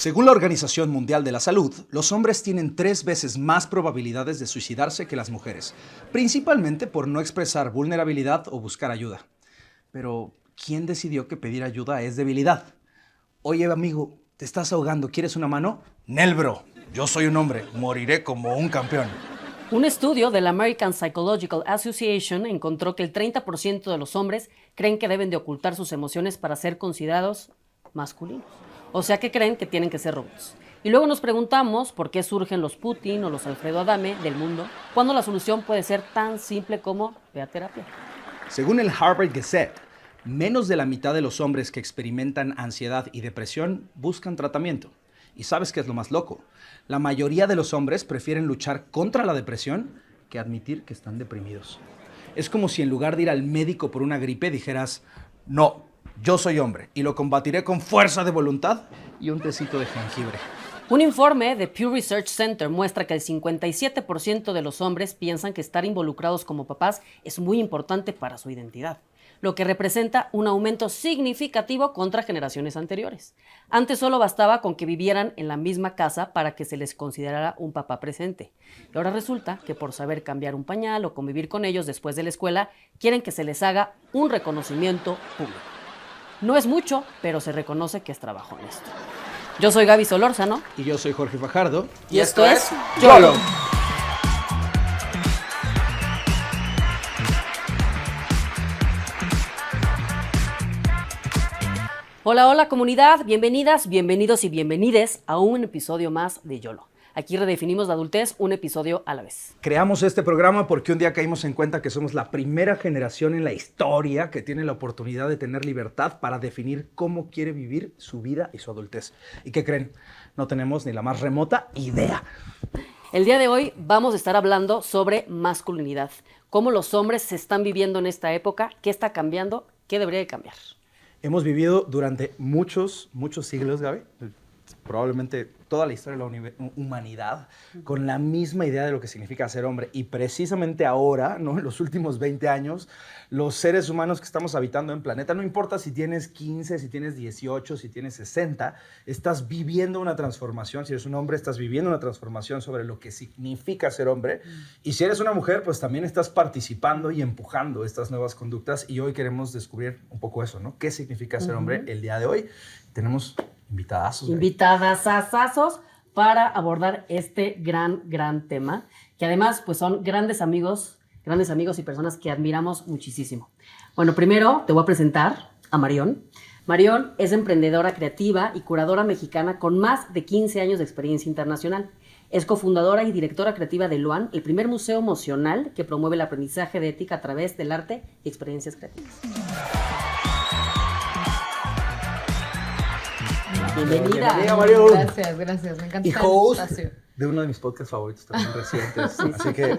Según la Organización Mundial de la Salud, los hombres tienen 3 veces más probabilidades de suicidarse que las mujeres, principalmente por no expresar vulnerabilidad o buscar ayuda. Pero, ¿quién decidió que pedir ayuda es debilidad? Oye, amigo, te estás ahogando, ¿quieres una mano? Nel, bro, yo soy un hombre, moriré como un campeón. Un estudio de la American Psychological Association encontró que el 30% de los hombres creen que deben de ocultar sus emociones para ser considerados masculinos. O sea que creen que tienen que ser robots. Y luego nos preguntamos por qué surgen los Putin o los Alfredo Adame del mundo, cuando la solución puede ser tan simple como ve a terapia. Según el Harvard Gazette, menos de la mitad de los hombres que experimentan ansiedad y depresión buscan tratamiento. ¿Y sabes qué es lo más loco? La mayoría de los hombres prefieren luchar contra la depresión que admitir que están deprimidos. Es como si en lugar de ir al médico por una gripe dijeras, no, yo soy hombre y lo combatiré con fuerza de voluntad y un tecito de jengibre. Un informe de Pew Research Center muestra que el 57% de los hombres piensan que estar involucrados como papás es muy importante para su identidad, lo que representa un aumento significativo contra generaciones anteriores. Antes solo bastaba con que vivieran en la misma casa para que se les considerara un papá presente. Y ahora resulta que por saber cambiar un pañal o convivir con ellos después de la escuela, quieren que se les haga un reconocimiento público. No es mucho, pero se reconoce que es trabajo honesto. Yo soy Gaby Solórzano. Y yo soy Jorge Fajardo. Y esto es YOLO. Hola, hola comunidad, bienvenidas, bienvenidos y bienvenides a un episodio más de YOLO. Aquí redefinimos la adultez un episodio a la vez. Creamos este programa porque un día caímos en cuenta que somos la primera generación en la historia que tiene la oportunidad de tener libertad para definir cómo quiere vivir su vida y su adultez. ¿Y qué creen? No tenemos ni la más remota idea. El día de hoy vamos a estar hablando sobre masculinidad, cómo los hombres se están viviendo en esta época, qué está cambiando, qué debería de cambiar. Hemos vivido durante muchos siglos, Gaby, probablemente toda la historia de la humanidad, con la misma idea de lo que significa ser hombre. Y precisamente ahora, ¿no? En los últimos 20 años, los seres humanos que estamos habitando en el planeta, no importa si tienes 15, si tienes 18, si tienes 60, estás viviendo una transformación. Si eres un hombre, estás viviendo una transformación sobre lo que significa ser hombre. Y si eres una mujer, pues también estás participando y empujando estas nuevas conductas. Y hoy queremos descubrir un poco eso, ¿no? ¿Qué significa ser hombre el día de hoy? Tenemos invitadazos. Invitadasazos para abordar este gran tema, que además pues son grandes amigos y personas que admiramos muchísimo. Bueno, primero te voy a presentar a Marión. Marión es emprendedora creativa y curadora mexicana con más de 15 años de experiencia internacional. Es cofundadora y directora creativa de LOAN, el primer museo emocional que promueve el aprendizaje de ética a través del arte y experiencias creativas. Bienvenida, Marión. Gracias, me encanta Y el host espacio. de uno de mis podcasts favoritos también recientes. Sí. Así que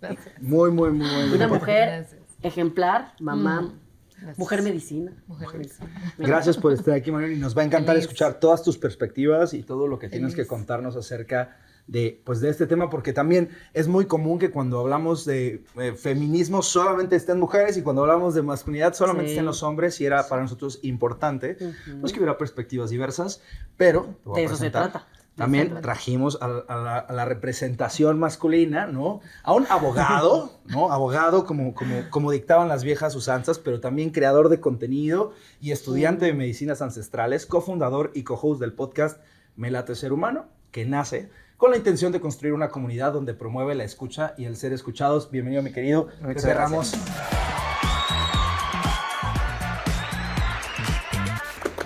Gracias. muy Una bien. mujer Gracias. ejemplar, mamá, Gracias. mujer medicina. Mujer medicina. Gracias por estar aquí, Marión, y nos va a encantar Feliz. escuchar todas tus perspectivas y todo lo que tienes que Feliz. contarnos acerca de este tema, porque también es muy común que cuando hablamos de feminismo solamente estén mujeres y cuando hablamos de masculinidad solamente Sí. estén los hombres, y era para nosotros importante pues que hubiera perspectivas diversas, pero te voy a De eso se presentar. trata. También trajimos a la representación masculina, ¿no? A un abogado, ¿no? Abogado como dictaban las viejas usanzas, pero también creador de contenido y estudiante de medicinas ancestrales, cofundador y co-host del podcast Me Late Ser Humano, que nace con la intención de construir una comunidad donde promueve la escucha y el ser escuchados. Bienvenido, mi querido Pepe Ramos.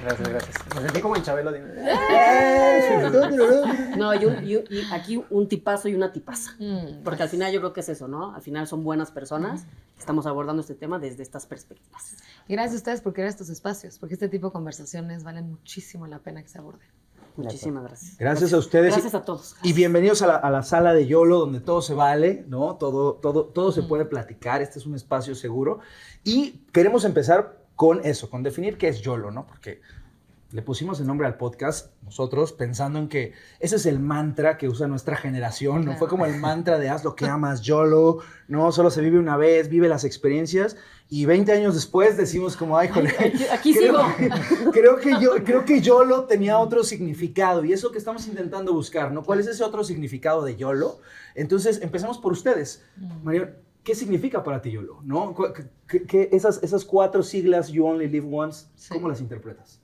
Gracias. Me sentí como en Chabelo. No, y aquí un tipazo y una tipaza. Porque al final yo creo que es eso, ¿no? Al final son buenas personas. Estamos abordando este tema desde estas perspectivas. Y gracias a ustedes por crear estos espacios, porque este tipo de conversaciones valen muchísimo la pena que se aborden. Muchísimas gracias. Gracias a ustedes. Gracias a todos. Y bienvenidos a la sala de YOLO, donde todo se vale, ¿no? Todo se puede platicar. Este es un espacio seguro. Y queremos empezar con eso, con definir qué es YOLO, ¿no? Porque Le pusimos el nombre al podcast nosotros pensando en que ese es el mantra que usa nuestra generación, ¿no? Claro. Fue como el mantra de haz lo que amas, YOLO, no, solo se vive una vez, vive las experiencias y 20 años después decimos como, ay, jole, Aquí creo, sigo. creo que YOLO tenía otro significado y eso que estamos intentando buscar, ¿no? ¿Cuál es ese otro significado de YOLO? Entonces, empezamos por ustedes. Marion, ¿qué significa para ti YOLO? ¿No? Esas 4 siglas, You Only Live Once, Sí. ¿cómo las interpretas?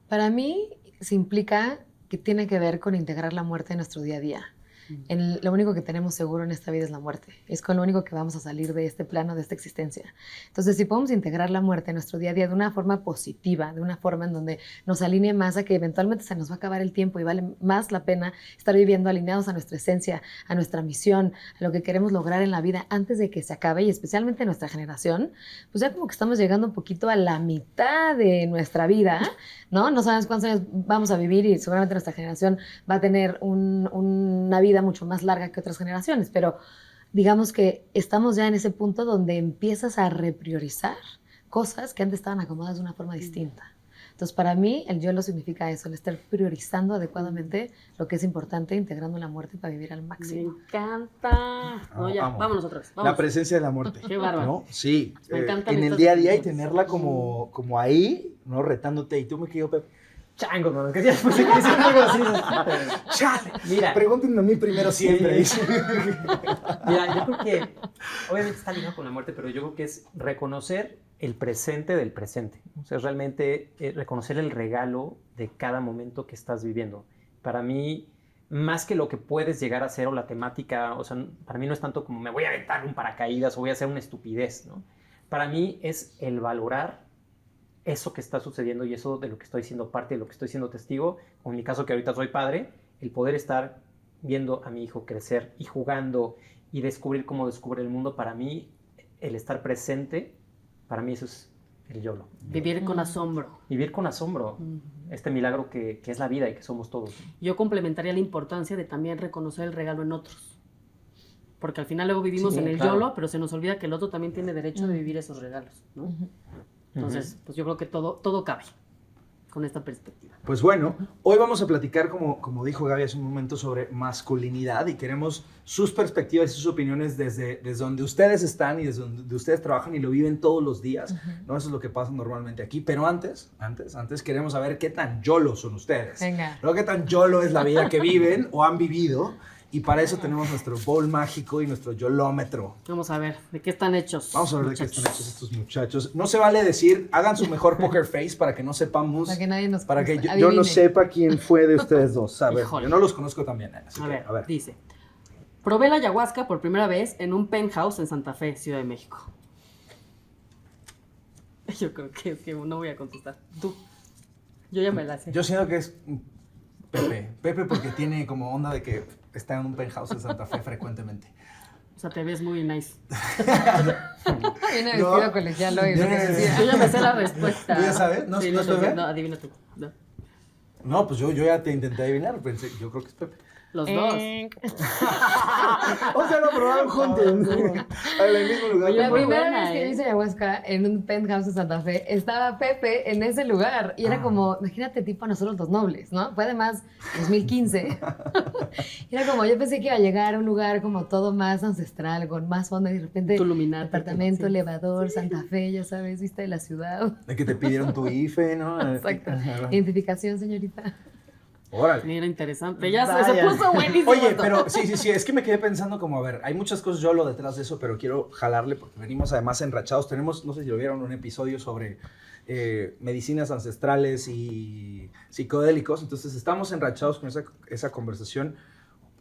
Para mí se implica que tiene que ver con integrar la muerte en nuestro día a día. Lo único que tenemos seguro en esta vida es la muerte. Es con lo único que vamos a salir de este plano, de esta existencia. Entonces, si podemos integrar la muerte en nuestro día a día de una forma positiva, de una forma en donde nos alinee más a que eventualmente se nos va a acabar el tiempo y vale más la pena estar viviendo alineados a nuestra esencia, a nuestra misión, a lo que queremos lograr en la vida antes de que se acabe, y especialmente en nuestra generación, pues ya como que estamos llegando un poquito a la mitad de nuestra vida, ¿no? No sabemos cuántos años vamos a vivir y seguramente nuestra generación va a tener una vida mucho más larga que otras generaciones, pero digamos que estamos ya en ese punto donde empiezas a repriorizar cosas que antes estaban acomodadas de una forma distinta. Entonces, para mí, el YOLO significa eso, el estar priorizando adecuadamente lo que es importante, integrando la muerte para vivir al Me máximo. encanta. No, ya, Amo. vámonos otra vez. La Vámonos. presencia de la muerte. Qué bárbaro. ¿No? Sí, Me encantan en el estas día a día y definiciones. tenerla como ahí, ¿no? Retándote. Y tú me quedo, Pepe. Chango, mano, que ya puse que decir algo así. ¡Chale! Mira. Pregúntenme a mí primero siempre. Sí. dice. Mira, yo creo que obviamente está ligado con la muerte, pero yo creo que es reconocer el presente del presente. O sea, realmente reconocer el regalo de cada momento que estás viviendo. Para mí, más que lo que puedes llegar a hacer o la temática, o sea, para mí no es tanto como me voy a aventar un paracaídas o voy a hacer una estupidez, ¿no? Para mí es el valorar eso que está sucediendo y eso de lo que estoy siendo parte, de lo que estoy siendo testigo, o en mi caso que ahorita soy padre, el poder estar viendo a mi hijo crecer y jugando y descubrir cómo descubre el mundo, para mí, el estar presente, para mí eso es el YOLO. Vivir con asombro. Vivir con asombro, este milagro que es la vida y que somos todos. Yo complementaría la importancia de también reconocer el regalo en otros. Porque al final luego vivimos Sí, en el claro. YOLO, pero se nos olvida que el otro también tiene derecho de vivir esos regalos, ¿no? Entonces, pues yo creo que todo cabe con esta perspectiva. Pues bueno, hoy vamos a platicar, como dijo Gaby hace un momento, sobre masculinidad y queremos sus perspectivas y sus opiniones desde donde ustedes están y desde donde ustedes trabajan y lo viven todos los días, ¿no? Eso es lo que pasa normalmente aquí. Pero antes queremos saber qué tan YOLO son ustedes. Venga. ¿No? ¿Qué tan YOLO es la vida que viven o han vivido? Y para eso tenemos nuestro bowl mágico y nuestro YOLómetro. Vamos a ver, ¿de qué están hechos? Vamos a ver de qué muchachos? están hechos estos muchachos. No se vale decir, hagan su mejor poker face para que no sepamos, Para que nadie nos para que yo adivine. no sepa quién fue de ustedes dos. A ver, Híjole. yo no los conozco también. Así A que, ver, dice, probé la ayahuasca por primera vez en un penthouse en Santa Fe, Ciudad de México. Yo creo que no voy a contestar. Tú. Yo ya me la sé. Yo siento que es Pepe. Pepe porque tiene como onda de que está en un penthouse en Santa Fe frecuentemente. O sea, te ves muy nice. Viene No. vestido colegial hoy, lo que Viene- decía. Yo ya me sé la respuesta. ¿Tú ya sabes? ¿No- Sí, no es lo sé. Pepe? No, adivina tú. No. No, pues yo ya te intenté adivinar, pensé, yo creo que es Pepe. Los dos. O sea, lo probaron juntos. En el mismo lugar. Oye, La muy primera buena, vez que ¿eh? hice ayahuasca en un penthouse de Santa Fe, estaba Pepe en ese lugar. Y era como, imagínate, tipo a nosotros los nobles, ¿no? Fue además 2015. Y era como, yo pensé que iba a llegar a un lugar como todo más ancestral, con más onda. Y de repente, Tu Illuminati. apartamento, Sí. elevador, Santa Fe, ya sabes, vista de la ciudad. De que te pidieron tu IFE, ¿no? Exacto. Identificación, señorita. Órale. Mira, interesante. Ya se Vaya. puso buenísimo. Oye, esto. pero sí, es que me quedé pensando como, a ver, hay muchas cosas YOLO detrás de eso, pero quiero jalarle porque venimos además enrachados. Tenemos, no sé si lo vieron, un episodio sobre medicinas ancestrales y psicodélicos, entonces estamos enrachados con esa conversación.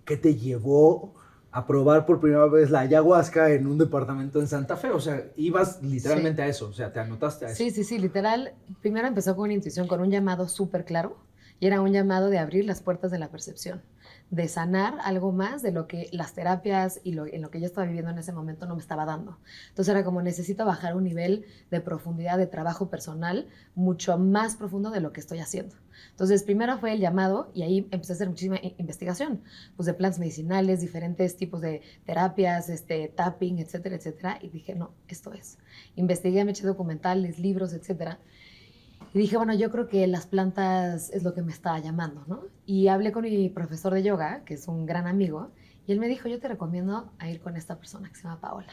¿Qué te llevó a probar por primera vez la ayahuasca en un departamento en Santa Fe? O sea, ibas literalmente a eso, o sea, te anotaste a eso. Sí, literal. Primero empezó con una intuición, con un llamado súper claro. Y era un llamado de abrir las puertas de la percepción, de sanar algo más de lo que las terapias y en lo que yo estaba viviendo en ese momento no me estaba dando. Entonces era como necesito bajar un nivel de profundidad de trabajo personal mucho más profundo de lo que estoy haciendo. Entonces primero fue el llamado y ahí empecé a hacer muchísima investigación, pues de plantas medicinales, diferentes tipos de terapias, tapping, etcétera, etcétera. Y dije, no, esto es. Investigué, me eché documentales, libros, etcétera. Y Y dije, bueno, yo creo que las plantas es lo que me estaba llamando, ¿no? Y hablé con mi profesor de yoga, que es un gran amigo, y él me dijo, yo te recomiendo a ir con esta persona que se llama Paola.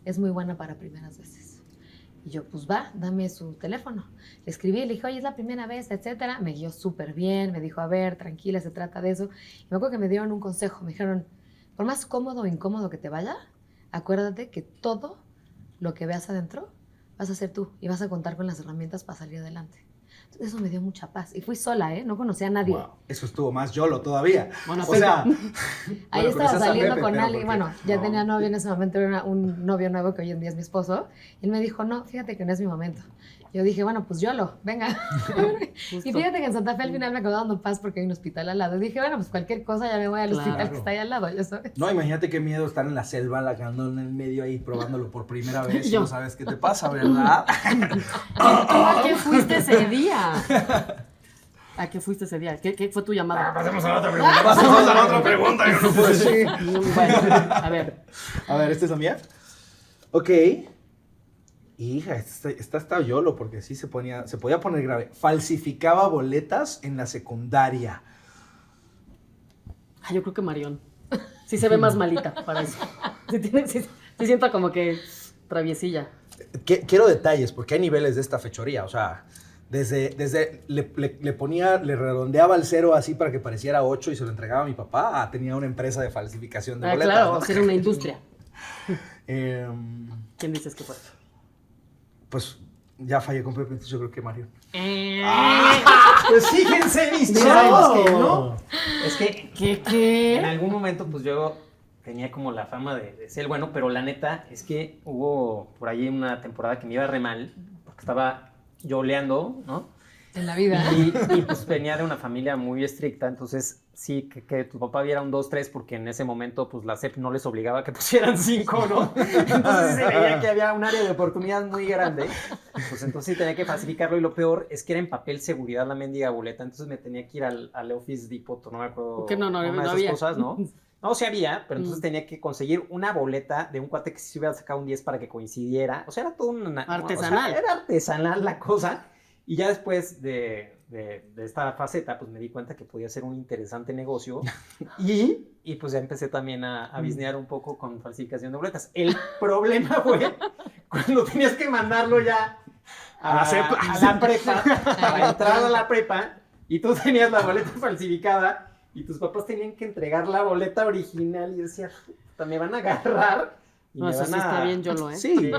Es muy buena para primeras veces. Y yo, pues va, dame su teléfono. Le escribí, le dije, oye, es la primera vez, etcétera. Me guió súper bien, me dijo, a ver, tranquila, se trata de eso. Y me acuerdo que me dieron un consejo, me dijeron, por más cómodo o incómodo que te vaya, acuérdate que todo lo que veas adentro vas a ser tú y vas a contar con las herramientas para salir adelante. Entonces, eso me dio mucha paz. Y fui sola, ¿eh? No conocía a nadie. Wow, eso estuvo más YOLO todavía. Bueno, o sea, Ahí bueno, estaba conoces a saliendo Pepe, con pero alguien, porque- bueno, ya no. tenía novio en ese momento, era un novio nuevo que hoy en día es mi esposo. Y él me dijo, no, fíjate que no es mi momento. Yo dije, bueno, pues YOLO, venga. Y fíjate que en Santa Fe al final me acabó dando paz porque hay un hospital al lado. Y dije, bueno, pues cualquier cosa ya me voy al Claro. hospital que está ahí al lado, ya sabes. No, imagínate qué miedo estar en la selva, la en el medio ahí, probándolo por primera vez y Yo. no sabes qué te pasa, ¿verdad? ¿Tú a qué fuiste ese día? ¿A qué fuiste ese día? ¿Qué fue tu llamada? Pasemos a la otra pregunta. Pasemos a la otra pregunta, yo no puedo decir. Bueno, a ver. A ver, ¿esta es la mía? Ok. Hija, esta está YOLO porque sí se podía poner grave. Falsificaba boletas en la secundaria. Yo creo que Marión. Sí se ve más malita para eso. Sí siento como que traviesilla. Quiero detalles porque hay niveles de esta fechoría. O sea, desde le redondeaba el cero así para que pareciera 8 y se lo entregaba a mi papá. Tenía una empresa de falsificación de boletas. Claro, ¿no? o sea, era una industria. Em, ¿Quién dices que fue? Pues ya fallé con Pepe, entonces yo creo que Mario. Pues fíjense mis No. chavos que no. Es que ¿Qué? en algún momento pues yo tenía como la fama de ser el bueno, pero la neta es que hubo por ahí una temporada que me iba re mal porque estaba yo oleando, ¿no? En la vida. Y pues venía de una familia muy estricta, entonces sí, que tu papá viera un 2, 3, porque en ese momento pues la SEP no les obligaba a que pusieran 5, ¿no? Entonces se veía que había un área de oportunidad muy grande, pues entonces tenía que facilitarlo y lo peor es que era en papel seguridad la mendiga boleta, entonces me tenía que ir al Office Depot, no me acuerdo, ¿Por qué no una de esas había? cosas, ¿no? No, sí había, pero entonces tenía que conseguir una boleta de un cuate que sí hubiera sacado un 10 para que coincidiera, o sea, era todo una... Artesanal. o sea, era artesanal la cosa. Y ya después de esta faceta, pues me di cuenta que podía ser un interesante negocio y pues ya empecé también a biznear un poco con falsificación de boletas. El problema fue cuando tenías que mandarlo ya a la prepa, para entrar a la prepa, y tú tenías la boleta falsificada y tus papás tenían que entregar la boleta original y decía, puta, me van a agarrar. Y No, me eso van sí está bien YOLO, ¿eh? Sí,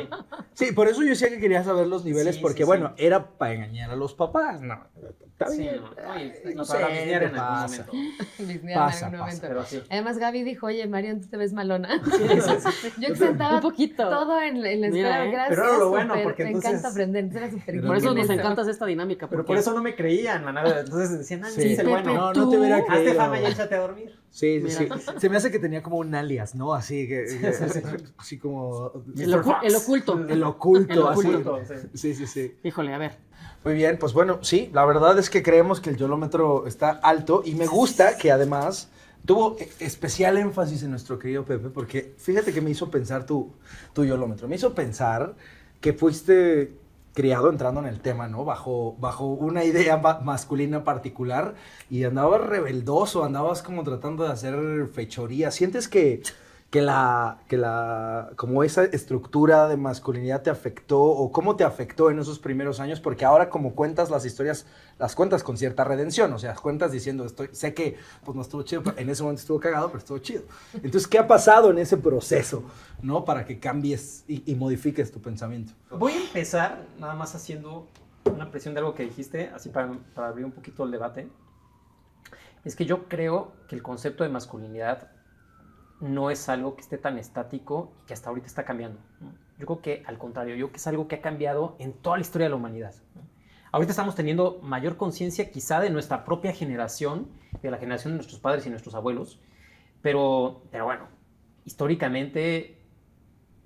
sí, por eso yo decía que quería saber los niveles, Sí, porque sí, bueno, sí. era para engañar a los papás. No, está Sí, bien. no, Ay, no sé, para biznear en ¿qué algún pasa? momento. Disney Pasa, en algún pasa, momento. Pero sí. Además, Gaby dijo, oye, Marion, tú te ves malona. Sí. Yo exentaba Un poquito. todo en la escuela. Mira, ¿eh? Gracias, Pero era lo bueno, súper, porque me entonces- encanta aprender. Entonces era súper Por Por eso geek en nos encanta esta dinámica. Pero porque por eso no me creían, manada. Entonces decían, ah, Sí. sí, es el Pepe, bueno. No, no te hubiera tú- Hazte creído. fama y échate a dormir. Sí, sí, Mira. sí. Se me hace que tenía como un alias, ¿no? Así que así como El oculto. el oculto, El así. oculto. Sí, sí, sí. Híjole, a ver. Muy bien, pues bueno, sí, la verdad es que creemos que el yolómetro está alto y me gusta que además tuvo especial énfasis en nuestro querido Pepe, porque fíjate que me hizo pensar tu yolómetro. Me hizo pensar que fuiste criado entrando en el tema, ¿no? Bajo una idea masculina particular y andabas rebeldoso, andabas como tratando de hacer fechoría. ¿Sientes que como esa estructura de masculinidad te afectó o cómo te afectó en esos primeros años? Porque ahora como cuentas las historias, las cuentas con cierta redención, o sea, cuentas diciendo, sé que pues no estuvo chido, en ese momento estuvo cagado, pero estuvo chido. Entonces, ¿qué ha pasado en ese proceso, no? Para que cambies y modifiques tu pensamiento. Voy a empezar nada más haciendo una presión de algo que dijiste, así para abrir un poquito el debate. Es que yo creo que el concepto de masculinidad no es algo que esté tan estático y que hasta ahorita está cambiando, ¿no? Yo creo que al contrario, yo creo que es algo que ha cambiado en toda la historia de la humanidad, ¿no? Ahorita estamos teniendo mayor conciencia quizá de nuestra propia generación, de la generación de nuestros padres y nuestros abuelos, pero bueno, históricamente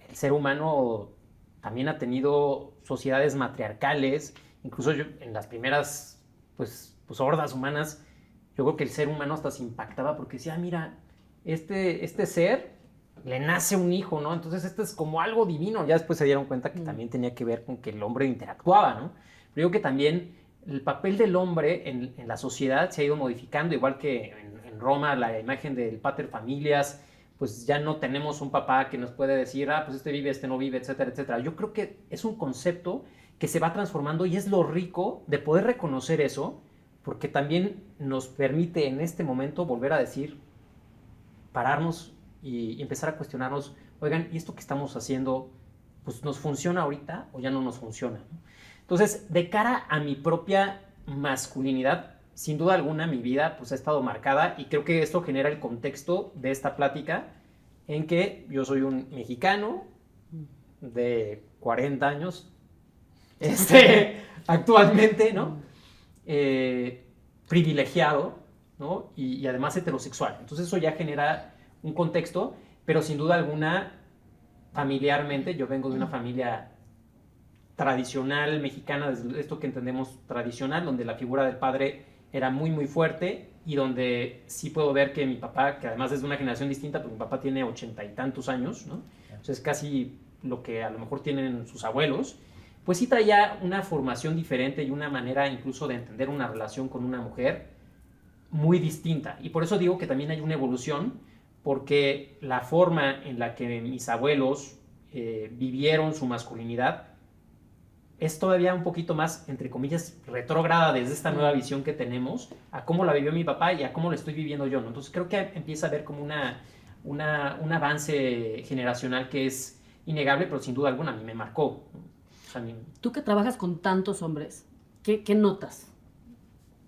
el ser humano también ha tenido sociedades matriarcales, incluso en las primeras pues hordas humanas, yo creo que el ser humano hasta se impactaba porque decía, mira, este ser le nace un hijo, ¿no? Entonces esto es como algo divino. Ya después se dieron cuenta que también tenía que ver con que el hombre interactuaba, ¿no? Pero yo creo que también el papel del hombre en la sociedad se ha ido modificando, igual que en Roma la imagen del pater familias, pues ya no tenemos un papá que nos puede decir, pues este vive, este no vive, etcétera, etcétera. Yo creo que es un concepto que se va transformando y es lo rico de poder reconocer eso, porque también nos permite en este momento volver a decir, pararnos y empezar a cuestionarnos, oigan, ¿y esto que estamos haciendo, pues nos funciona ahorita o ya no nos funciona? Entonces, de cara a mi propia masculinidad, sin duda alguna mi vida pues ha estado marcada y creo que esto genera el contexto de esta plática en que yo soy un mexicano de 40 años, actualmente, ¿no? Privilegiado, ¿no? Y además heterosexual. Entonces eso ya genera un contexto, pero sin duda alguna, familiarmente, yo vengo de una familia tradicional mexicana, desde esto que entendemos tradicional, donde la figura del padre era muy, muy fuerte y donde sí puedo ver que mi papá, que además es de una generación distinta, porque mi papá tiene 80 y tantos años, ¿no? Entonces casi lo que a lo mejor tienen sus abuelos, pues sí traía una formación diferente y una manera incluso de entender una relación con una mujer muy distinta. Y por eso digo que también hay una evolución, porque la forma en la que mis abuelos vivieron su masculinidad es todavía un poquito más, entre comillas, retrógrada desde esta nueva visión que tenemos a cómo la vivió mi papá y a cómo la estoy viviendo yo, ¿no? Entonces creo que empieza a haber como un avance generacional que es innegable, pero sin duda alguna a mí me marcó, ¿no? O sea, Tú que trabajas con tantos hombres, ¿qué notas?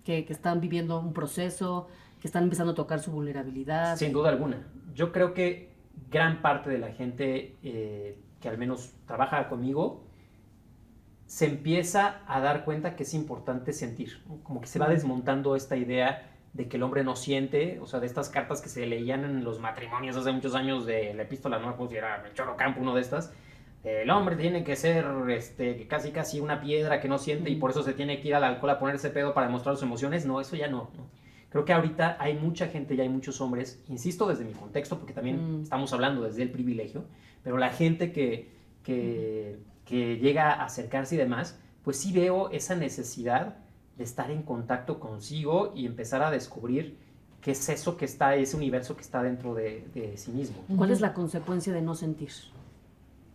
Que están viviendo un proceso, que están empezando a tocar su vulnerabilidad. Sin duda alguna. Yo creo que gran parte de la gente que al menos trabaja conmigo se empieza a dar cuenta que es importante sentir, ¿no? Como que se va desmontando esta idea de que el hombre no siente, o sea, de estas cartas que se leían en los matrimonios hace muchos años de la epístola, no me acuerdo si era Melchor Ocampo, uno de estas. El hombre tiene que ser casi una piedra que no siente y por eso se tiene que ir al alcohol a ponerse pedo para demostrar sus emociones. No, eso ya no. Creo que ahorita hay mucha gente y hay muchos hombres, insisto desde mi contexto, porque también estamos hablando desde el privilegio, pero la gente que llega a acercarse y demás, pues sí veo esa necesidad de estar en contacto consigo y empezar a descubrir qué es eso que está, ese universo que está dentro de sí mismo. ¿Cuál es la consecuencia de no sentir?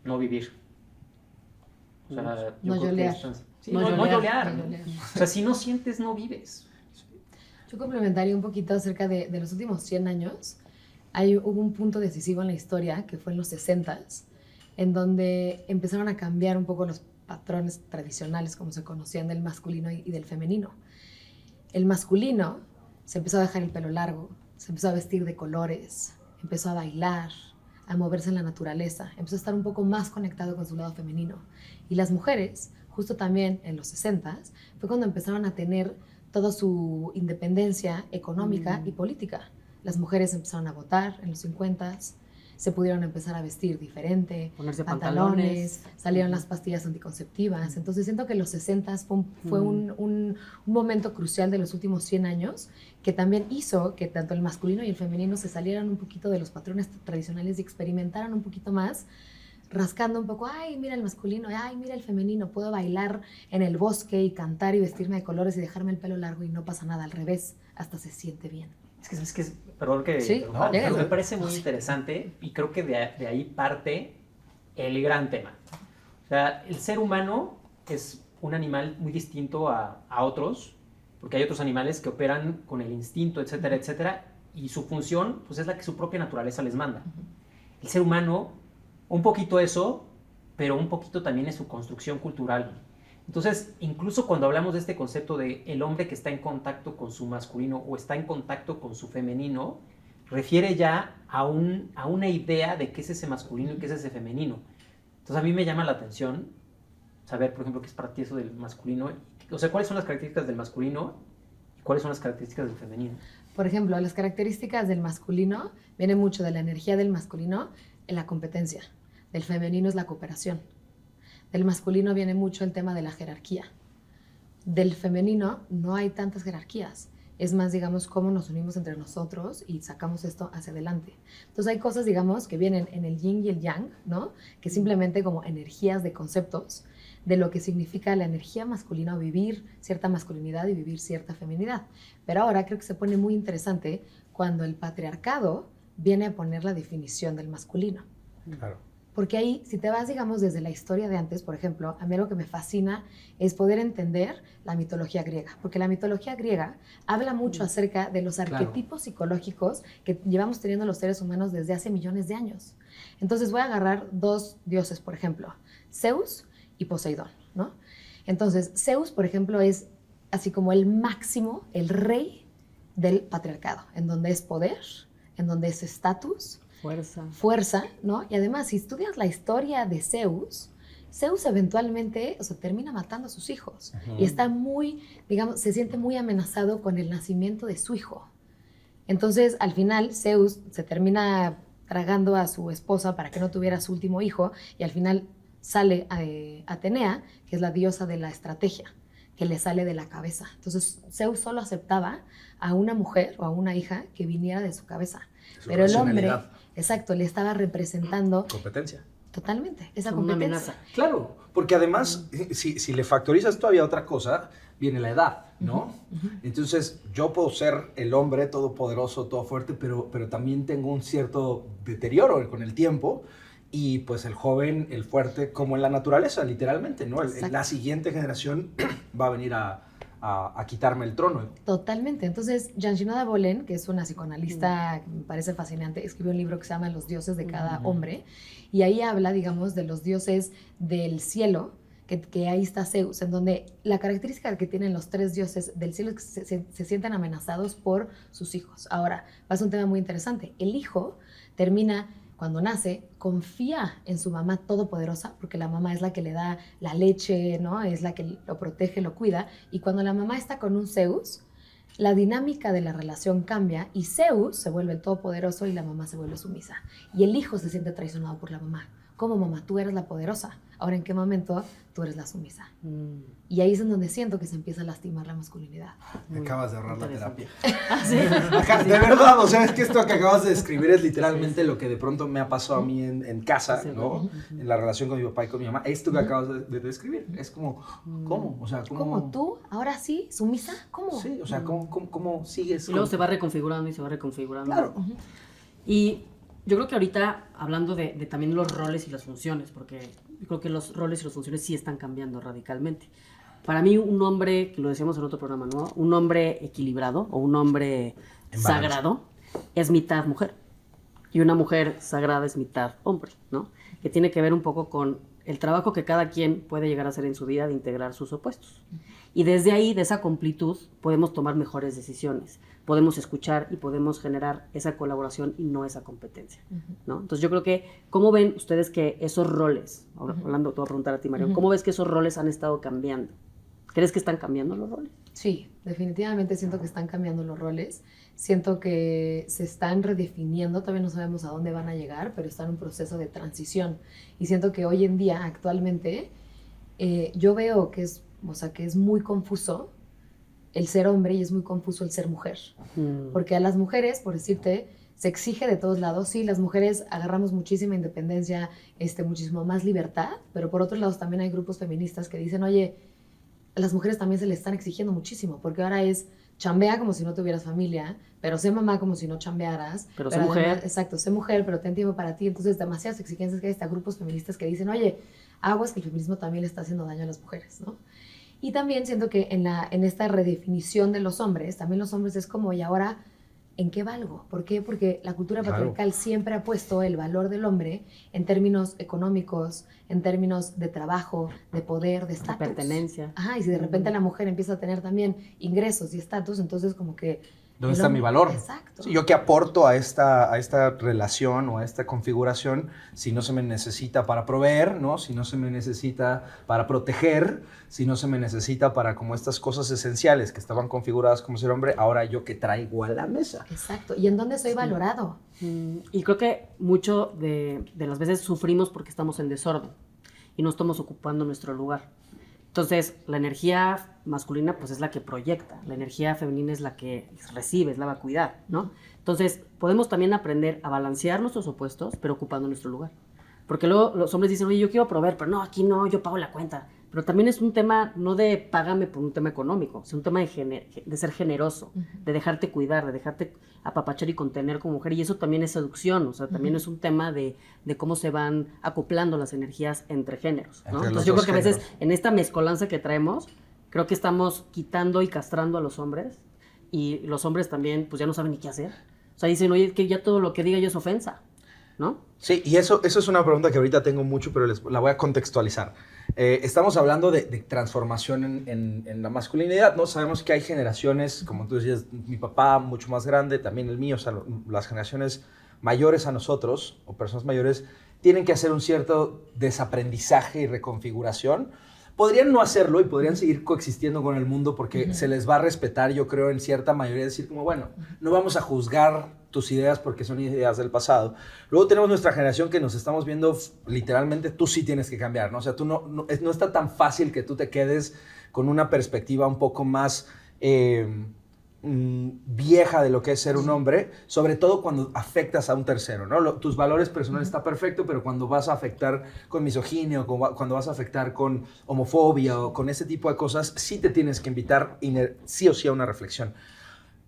No vivir. O sea, no llorear. No llorear. O sea, si no sientes, no vives. Yo complementaría un poquito acerca de los últimos 100 años. Hubo un punto decisivo en la historia, que fue en los 60s, en donde empezaron a cambiar un poco los patrones tradicionales, como se conocían, del masculino y del femenino. El masculino se empezó a dejar el pelo largo, se empezó a vestir de colores, empezó a bailar, a moverse en la naturaleza, empezó a estar un poco más conectado con su lado femenino. Y las mujeres, justo también en los 60s, fue cuando empezaron a tener toda su independencia económica y política. Las mujeres empezaron a votar en los 50s, se pudieron empezar a vestir diferente, ponerse pantalones, salieron las pastillas anticonceptivas. Entonces siento que los 60s fue un momento crucial de los últimos 100 años que también hizo que tanto el masculino y el femenino se salieran un poquito de los patrones tradicionales y experimentaran un poquito más, rascando un poco, ay, mira el masculino, ay, mira el femenino, puedo bailar en el bosque y cantar y vestirme de colores y dejarme el pelo largo y no pasa nada, al revés, hasta se siente bien. Es que perdón que... Sí, pero me parece muy interesante y creo que de ahí parte el gran tema. O sea, el ser humano es un animal muy distinto a otros, porque hay otros animales que operan con el instinto, etcétera, etcétera, y su función pues, es la que su propia naturaleza les manda. El ser humano, un poquito eso, pero un poquito también es su construcción cultural. Entonces, incluso cuando hablamos de este concepto de el hombre que está en contacto con su masculino o está en contacto con su femenino, refiere ya a una idea de qué es ese masculino y qué es ese femenino. Entonces, a mí me llama la atención saber, por ejemplo, qué es para ti eso del masculino. O sea, cuáles son las características del masculino y cuáles son las características del femenino. Por ejemplo, las características del masculino vienen mucho de la energía del masculino en la competencia. Del femenino es la cooperación. Del masculino viene mucho el tema de la jerarquía. Del femenino no hay tantas jerarquías. Es más, digamos, cómo nos unimos entre nosotros y sacamos esto hacia adelante. Entonces hay cosas, digamos, que vienen en el yin y el yang, ¿no? Que simplemente como energías de conceptos. de lo que significa la energía masculina o vivir cierta masculinidad y vivir cierta feminidad. Pero ahora creo que se pone muy interesante cuando el patriarcado viene a poner la definición del masculino. Claro. Porque ahí, si te vas, digamos, desde la historia de antes, por ejemplo, a mí algo que me fascina es poder entender la mitología griega. Porque la mitología griega habla mucho acerca de los arquetipos psicológicos que llevamos teniendo los seres humanos desde hace millones de años. Entonces voy a agarrar 2 dioses, por ejemplo, Zeus y Poseidón, ¿no? Entonces, Zeus, por ejemplo, es así como el máximo, el rey del patriarcado, en donde es poder, en donde es estatus, fuerza, ¿no? Y además, si estudias la historia de Zeus, Zeus eventualmente, o sea, termina matando a sus hijos. Y está muy, digamos, se siente muy amenazado con el nacimiento de su hijo. Entonces, al final, Zeus se termina tragando a su esposa para que no tuviera su último hijo, y al final sale Atenea, que es la diosa de la estrategia, que le sale de la cabeza. Entonces, Zeus solo aceptaba a una mujer o a una hija que viniera de su cabeza. Pero el hombre, exacto, le estaba representando Competencia. totalmente esa Como una competencia. amenaza. Claro, porque además, si le factorizas todavía otra cosa, viene la edad, ¿no? Entonces, yo puedo ser el hombre todopoderoso, todo fuerte, pero también tengo un cierto deterioro con el tiempo. Y pues el joven, el fuerte, como en la naturaleza, literalmente, ¿no? La siguiente generación va a venir a quitarme el trono. Totalmente. Entonces, Janshinoda Bolen, que es una psicoanalista que me parece fascinante, escribió un libro que se llama Los dioses de cada hombre, y ahí habla, digamos, de los dioses del cielo, que ahí está Zeus, en donde la característica que tienen los 3 dioses del cielo es que se sienten amenazados por sus hijos. Ahora, pasa un tema muy interesante. El hijo termina, cuando nace, confía en su mamá todopoderosa, porque la mamá es la que le da la leche, ¿no? Es la que lo protege, lo cuida. Y cuando la mamá está con un Zeus, la dinámica de la relación cambia y Zeus se vuelve el todopoderoso y la mamá se vuelve sumisa. Y el hijo se siente traicionado por la mamá. ¿Cómo, mamá? Tú eres la poderosa. Ahora, ¿en qué momento tú eres la sumisa? Y ahí es en donde siento que se empieza a lastimar la masculinidad. Me acabas de ahorrar la terapia. ¿Ah, sí? De verdad, o sea, es que esto que acabas de describir es literalmente lo que de pronto me ha pasado a mí en casa, ¿no? En la relación con mi papá y con mi mamá. Esto que acabas de describir. Es como, ¿cómo? O sea, ¿cómo? ¿Cómo tú? ¿Ahora sí? ¿Sumisa? ¿Cómo? Sí, o sea, ¿cómo sigues? Y luego se va reconfigurando y se va reconfigurando. Claro. Y yo creo que ahorita, hablando de también los roles y las funciones, porque yo creo que los roles y las funciones sí están cambiando radicalmente. Para mí, un hombre, que lo decíamos en otro programa, ¿no? Un hombre equilibrado o un hombre sagrado es mitad mujer. Y una mujer sagrada es mitad hombre, ¿no? Que tiene que ver un poco con el trabajo que cada quien puede llegar a hacer en su vida de integrar sus opuestos. Y desde ahí, de esa completud, podemos tomar mejores decisiones, podemos escuchar y podemos generar esa colaboración y no esa competencia, ¿no? Entonces yo creo que, ¿cómo ven ustedes que esos roles, ahora hablando, te voy a preguntar a ti, Mario, ¿cómo ves que esos roles han estado cambiando? ¿Crees que están cambiando los roles? Sí, definitivamente siento que están cambiando los roles. Siento que se están redefiniendo, todavía no sabemos a dónde van a llegar, pero está en un proceso de transición. Y siento que hoy en día, actualmente, yo veo que es muy confuso el ser hombre y es muy confuso el ser mujer. Porque a las mujeres, por decirte, se exige de todos lados. Sí, las mujeres agarramos muchísima independencia, muchísimo más libertad, pero por otros lados también hay grupos feministas que dicen, oye, a las mujeres también se les están exigiendo muchísimo, porque ahora es chambea como si no tuvieras familia, pero sé mamá como si no chambearas. Pero sé mujer. Además, exacto, sé mujer, pero ten tiempo para ti. Entonces, demasiadas exigencias que hay hasta grupos feministas que dicen, oye, aguas que el feminismo también le está haciendo daño a las mujeres, ¿no? Y también siento que en esta redefinición de los hombres, también los hombres es como, ¿y ahora en qué valgo? ¿Por qué? Porque la cultura patriarcal siempre ha puesto el valor del hombre en términos económicos, en términos de trabajo, de poder, de estatus. De pertenencia. Ajá, y si de repente la mujer empieza a tener también ingresos y estatus, entonces como que... ¿Dónde está mi valor? Exacto. Sí, yo qué aporto a esta relación o a esta configuración si no se me necesita para proveer, ¿no? Si no se me necesita para proteger, si no se me necesita para como estas cosas esenciales que estaban configuradas como ser hombre, ahora yo qué traigo a la mesa. Exacto. ¿Y en dónde soy valorado? Y creo que mucho de las veces sufrimos porque estamos en desorden y no estamos ocupando nuestro lugar. Entonces, la energía masculina pues es la que proyecta, la energía femenina es la que recibe, es la vacuidad, ¿no? Entonces, podemos también aprender a balancear nuestros opuestos, pero ocupando nuestro lugar. Porque luego los hombres dicen, oye, yo quiero proveer, pero no, aquí no, yo pago la cuenta. pero también es un tema no de págame por un tema económico, es un tema de ser generoso, de dejarte cuidar, de dejarte apapachar y contener como mujer, y eso también es seducción, o sea, también es un tema de cómo se van acoplando las energías entre géneros, ¿no? Entonces yo creo que a veces en esta mezcolanza que traemos, creo que estamos quitando y castrando a los hombres, y los hombres también pues ya no saben ni qué hacer, o sea, dicen, oye, que ya todo lo que diga yo es ofensa, ¿no? Sí, y eso es una pregunta que ahorita tengo mucho, pero la voy a contextualizar. Estamos hablando de transformación en la masculinidad, ¿no? Sabemos que hay generaciones, como tú decías, mi papá mucho más grande, también el mío, o sea, las generaciones mayores a nosotros, o personas mayores, tienen que hacer un cierto desaprendizaje y reconfiguración. Podrían no hacerlo y podrían seguir coexistiendo con el mundo porque se les va a respetar, yo creo, en cierta mayoría, decir como, bueno, no vamos a juzgar tus ideas porque son ideas del pasado. Luego tenemos nuestra generación que nos estamos viendo literalmente, tú sí tienes que cambiar, ¿no? O sea, tú no está tan fácil que tú te quedes con una perspectiva un poco más vieja de lo que es ser un hombre, sobre todo cuando afectas a un tercero, ¿no? Tus valores personales está perfecto, pero cuando vas a afectar con misoginia o cuando vas a afectar con homofobia o con ese tipo de cosas, sí te tienes que invitar sí o sí a una reflexión.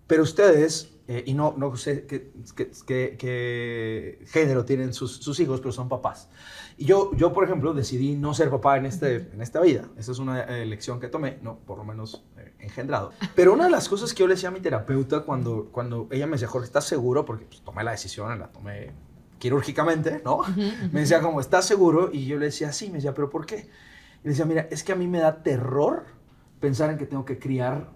Pero ustedes, y no sé qué género tienen sus hijos, pero son papás. Y yo, por ejemplo, decidí no ser papá en esta vida. Esa es una elección que tomé, no, por lo menos engendrado. Pero una de las cosas que yo le decía a mi terapeuta cuando ella me decía, Jorge, ¿estás seguro? Porque pues, tomé la decisión, la tomé quirúrgicamente, ¿no? Me decía como, ¿estás seguro? Y yo le decía, sí. Me decía, ¿pero por qué? Y le decía, mira, es que a mí me da terror pensar en que tengo que criar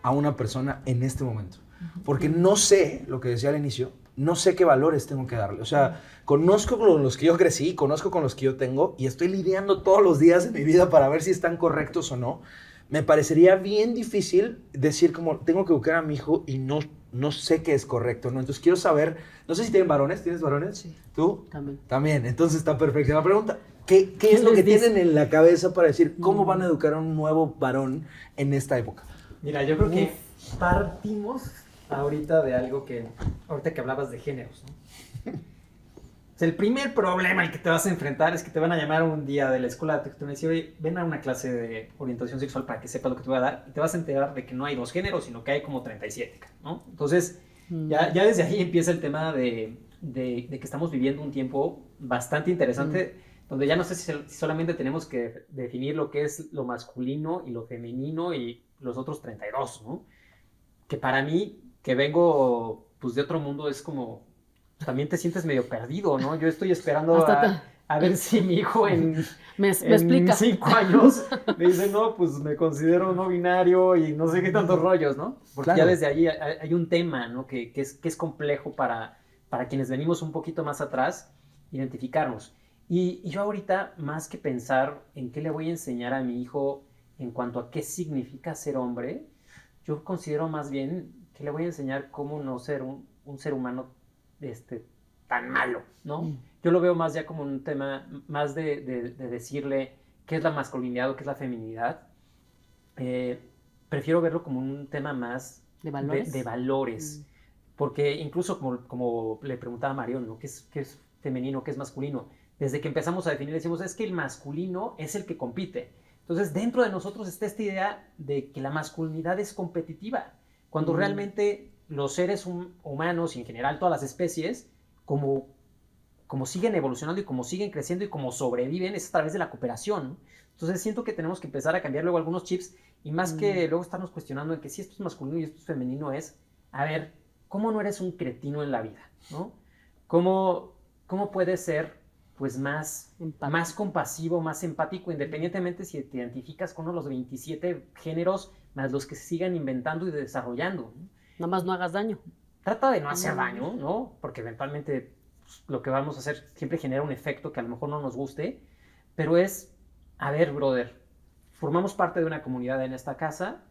a una persona en este momento. Porque no sé, lo que decía al inicio, no sé qué valores tengo que darle. O sea, conozco con los que yo crecí, conozco con los que yo tengo y estoy lidiando todos los días de mi vida para ver si están correctos o no. Me parecería bien difícil decir como, tengo que educar a mi hijo y no sé qué es correcto, ¿no? Entonces quiero saber, no sé si tienen varones, ¿tienes varones? Sí. ¿Tú? También, entonces está perfecta la pregunta. ¿Qué es lo que tienen en la cabeza para decir cómo van a educar a un nuevo varón en esta época? Mira, yo creo que partimos ahorita de algo ahorita que hablabas de géneros, ¿no? O sea, el primer problema al que te vas a enfrentar es que te van a llamar un día de la escuela de texto y decir, oye, ven a una clase de orientación sexual para que sepas lo que te voy a dar, y te vas a enterar de que no hay 2 géneros, sino que hay como 37, ¿no? Entonces, ya desde ahí empieza el tema de que estamos viviendo un tiempo bastante interesante, donde ya no sé si solamente tenemos que definir lo que es lo masculino y lo femenino y los otros 32, ¿no? Que para mí, que vengo pues de otro mundo, es como, también te sientes medio perdido, ¿no? Yo estoy esperando a ver si mi hijo en 5 años me dice, no, pues me considero no binario y no sé qué tantos rollos, ¿no? Porque claro, ya desde ahí hay un tema, ¿no? Que es complejo para quienes venimos un poquito más atrás, identificarnos. Y yo ahorita, más que pensar en qué le voy a enseñar a mi hijo en cuanto a qué significa ser hombre, yo considero más bien que le voy a enseñar cómo no ser un ser humano tan malo, ¿no? Yo lo veo más ya como un tema más de decirle qué es la masculinidad o qué es la feminidad. Prefiero verlo como un tema más de valores. Porque incluso como le preguntaba a Marion, ¿no? ¿Qué es femenino, qué es masculino? Desde que empezamos a definir decimos, es que el masculino es el que compite. Entonces, dentro de nosotros está esta idea de que la masculinidad es competitiva, cuando realmente los seres humanos y en general todas las especies, como siguen evolucionando y como siguen creciendo y como sobreviven, es a través de la cooperación. Entonces, siento que tenemos que empezar a cambiar luego algunos chips y más que luego estarnos cuestionando en que si esto es masculino y esto es femenino es, a ver, ¿cómo no eres un cretino en la vida? ¿No? ¿Cómo puedes ser pues más compasivo, más empático, independientemente si te identificas con uno de los 27 géneros más los que se sigan inventando y desarrollando, ¿no? Nada más no hagas daño. Trata de no hacer daño, ¿no? Porque eventualmente pues, lo que vamos a hacer siempre genera un efecto que a lo mejor no nos guste, pero es, a ver, brother, formamos parte de una comunidad en esta casa,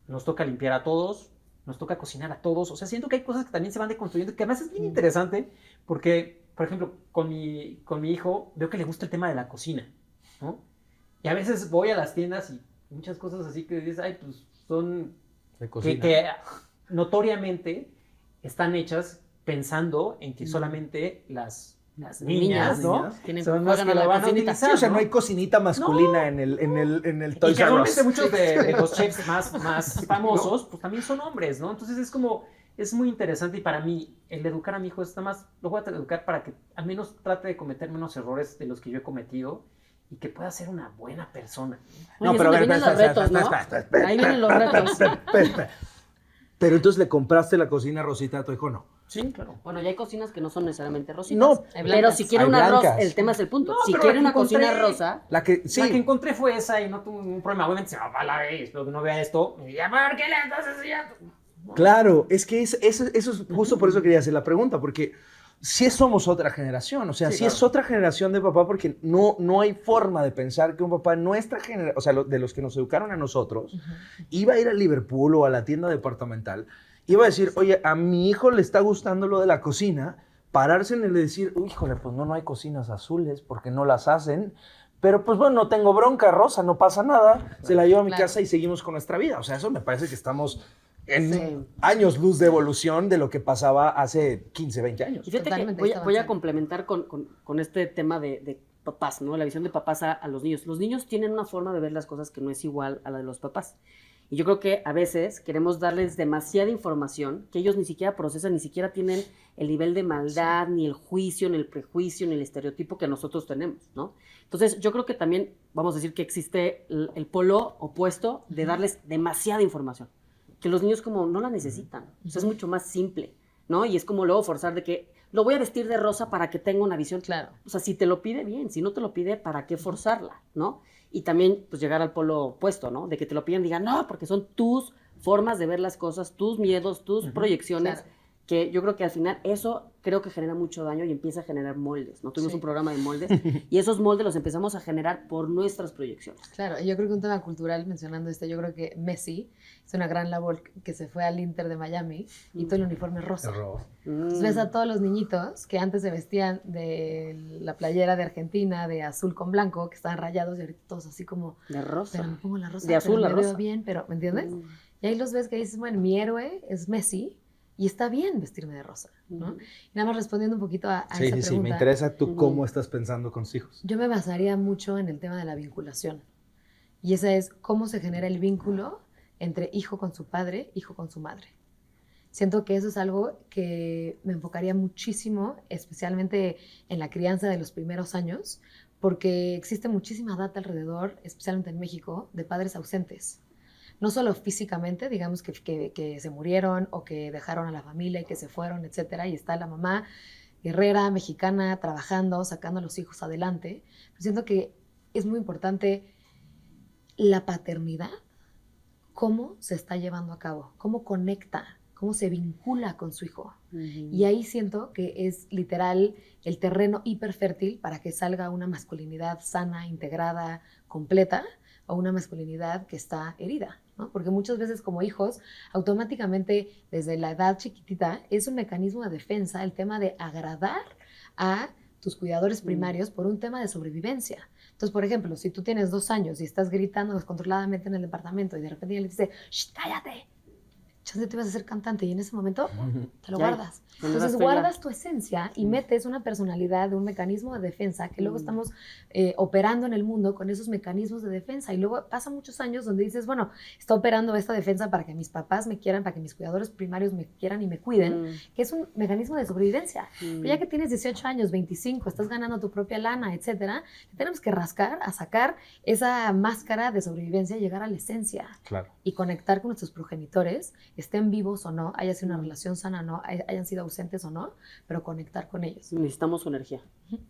nos toca limpiar a todos, nos toca cocinar a todos, o sea, siento que hay cosas que también se van deconstruyendo, que además es bien interesante, porque, por ejemplo, con mi hijo veo que le gusta el tema de la cocina, ¿no? Y a veces voy a las tiendas y muchas cosas así que dices, ay, pues son que notoriamente están hechas pensando en que solamente las las niñas, ¿no? Niñas. Tienen, Son las juegan que a la lo van a cocinita. utilizar. Sí, o sea, no hay ¿no? cocinita masculina en el Y Toys que R Us. normalmente muchos de los chefs más famosos, pues también son hombres, ¿no? Entonces es muy interesante y para mí el educar a mi hijo está más, lo voy a educar para que al menos trate de cometer menos errores de los que yo he cometido y que pueda ser una buena persona. Oye, es donde vienen los retos, ¿no? espera, Ahí vienen los retos. espera. Pero entonces le compraste la cocina rosita a tu hijo, ¿no? Sí, claro. Bueno, ya hay cocinas que no son necesariamente rositas. No, Hay pero blancas. si quiere Hay una rosa, blancas. el tema es el punto. No, Si pero quiere la una que cocina encontré- rosa, La que, sí. La que encontré fue esa y no tuve ningún problema. Obviamente, si papá la ve y espero que no vea esto, y ya, ¿por qué le estás haciendo? Claro, es que eso es justo por eso quería hacer la pregunta, porque sí somos otra generación, o sea, Sí, sí claro. es otra generación de papá, porque no hay forma de pensar que un papá en nuestra generación, o sea, de los que nos educaron a nosotros, iba a ir a Liverpool o a la tienda departamental, iba a decir, oye, a mi hijo le está gustando lo de la cocina, pararse en el de decir, "Uy, híjole, pues no hay cocinas azules porque no las hacen, pero pues bueno, no tengo bronca, Rosa, no pasa nada, se la llevo a mi Claro. casa y seguimos con nuestra vida". O sea, eso me parece que estamos en Sí. años luz de evolución de lo que pasaba hace 15, 20 años. y fíjate que Totalmente, voy, está voy a avanzando. complementar con este tema de papás, ¿no? La visión de papás a los niños. Los niños tienen una forma de ver las cosas que no es igual a la de los papás. Y yo creo que a veces queremos darles demasiada información que ellos ni siquiera procesan, ni siquiera tienen el nivel de maldad, ni el juicio, ni el prejuicio, ni el estereotipo que nosotros tenemos, ¿no? Entonces, yo creo que también vamos a decir que existe el polo opuesto de darles demasiada información, que los niños como no la necesitan. O sea, es mucho más simple, ¿no? Y es como luego forzar de que lo voy a vestir de rosa para que tenga una visión. Claro. O sea, si te lo pide, bien. Si no te lo pide, ¿para qué forzarla, no? Y también, pues, llegar al polo opuesto, ¿no? De que te lo piden, digan, no, porque son tus formas de ver las cosas, tus miedos, tus proyecciones, claro. que yo creo que al final eso creo que genera mucho daño y empieza a generar moldes, ¿no? Tuvimos Sí. un programa de moldes y esos moldes los empezamos a generar por nuestras proyecciones. Claro, y yo creo que un tema cultural, mencionando esto, yo creo que Messi hizo una gran labor que se fue al Inter de Miami y todo el uniforme rosa. Entonces ves a todos los niñitos que antes se vestían de la playera de Argentina, de azul con blanco, que estaban rayados y ahorita todos así como, De rosa. pero me pongo la rosa, De azul pero a me rosa. veo bien, pero, ¿me entiendes? Mm. Y ahí los ves que dices, bueno, mi héroe es Messi y está bien vestirme de rosa, ¿no? Y nada más respondiendo un poquito a Sí, esa sí, pregunta. sí, me interesa tú Ujú. cómo estás pensando con tus hijos. Yo me basaría mucho en el tema de la vinculación. Y esa es cómo se genera el vínculo entre hijo con su padre, hijo con su madre. Siento que eso es algo que me enfocaría muchísimo, especialmente en la crianza de los primeros años, porque existe muchísima data alrededor, especialmente en México, de padres ausentes. No solo físicamente, digamos que se murieron o que dejaron a la familia y que se fueron, etcétera, y está la mamá guerrera, mexicana, trabajando, sacando a los hijos adelante. Pero siento que es muy importante la paternidad, cómo se está llevando a cabo, cómo conecta, cómo se vincula con su hijo. Y ahí siento que es literal el terreno hiperfértil para que salga una masculinidad sana, integrada, completa, o una masculinidad que está herida, ¿no? Porque muchas veces como hijos, automáticamente desde la edad chiquitita, es un mecanismo de defensa el tema de agradar a tus cuidadores primarios por un tema de sobrevivencia. Entonces, por ejemplo, si tú tienes 2 años y estás gritando descontroladamente en el departamento y de repente alguien le dice, ¡shh, cállate! Chance te vas a ser cantante y en ese momento te lo Ya, guardas. cuando Entonces das pena. guardas tu esencia y metes una personalidad, un mecanismo de defensa que luego estamos operando en el mundo con esos mecanismos de defensa y luego pasa muchos años donde dices, bueno, está operando esta defensa para que mis papás me quieran, para que mis cuidadores primarios me quieran y me cuiden, que es un mecanismo de sobrevivencia. Pero ya que tienes 18 años, 25, estás ganando tu propia lana, etcétera, tenemos que rascar a sacar esa máscara de sobrevivencia y llegar a la esencia Claro. y conectar con nuestros progenitores, estén vivos o no, haya sido una relación sana o no, hayan sido ausentes o no, pero conectar con ellos. Necesitamos su energía,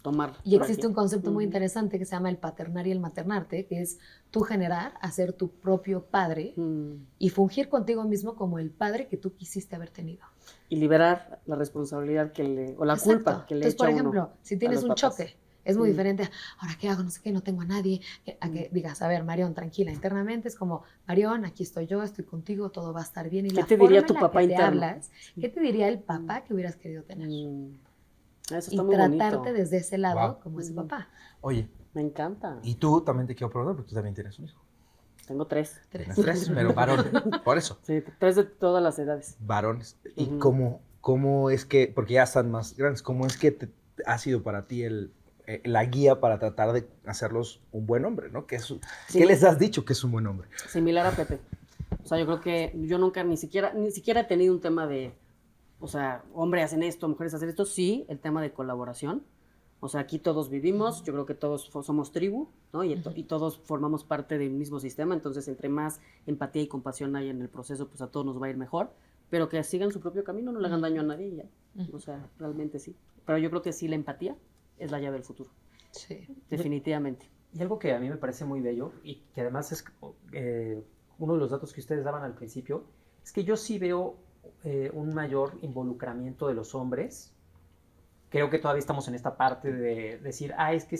tomarla. Y existe un concepto muy Ujú. interesante que se llama el paternar y el maternarte, que es tú generar, hacer tu propio padre y fungir contigo mismo como el padre que tú quisiste haber tenido. Y liberar la responsabilidad o la Exacto. culpa que le Entonces, echa por uno ejemplo, si tienes los un papás. choque, es muy diferente a, ahora qué hago, no sé qué, no tengo a nadie, a que digas, a ver, Marión, tranquila, internamente es como, Marión, aquí estoy yo, estoy contigo, todo va a estar bien. Y ¿Qué la te forma diría en tu la papá que te interno? hablas, ¿qué te diría el papá que hubieras querido tener? Eso está Y muy tratarte bonito. desde ese lado Wow. como ese papá. Oye, Me encanta. y tú también te quiero preguntar, porque tú también tienes un hijo. Tengo 3. Tienes 3, pero varón. Por eso, Sí, 3 de todas las edades. varones. ¿Y Ujú. cómo es que, porque ya están más grandes, cómo es que ha sido para ti la guía para tratar de hacerlos un buen hombre, ¿no? ¿Qué les has dicho que es un buen hombre? Similar a Pepe. O sea, yo creo que yo nunca ni siquiera he tenido un tema de, o sea, hombres hacen esto, mujeres hacen esto. Sí, el tema de colaboración. O sea, aquí todos vivimos, yo creo que todos somos tribu, ¿no? Y todos formamos parte del mismo sistema, entonces entre más empatía y compasión hay en el proceso, pues a todos nos va a ir mejor, pero que sigan su propio camino, no le hagan daño a nadie y ya. O sea, realmente sí. Pero yo creo que sí, la empatía es la llave del futuro. Sí. Definitivamente. Y algo que a mí me parece muy bello y que además es uno de los datos que ustedes daban al principio, es que yo sí veo un mayor involucramiento de los hombres. Creo que todavía estamos en esta parte de decir, es que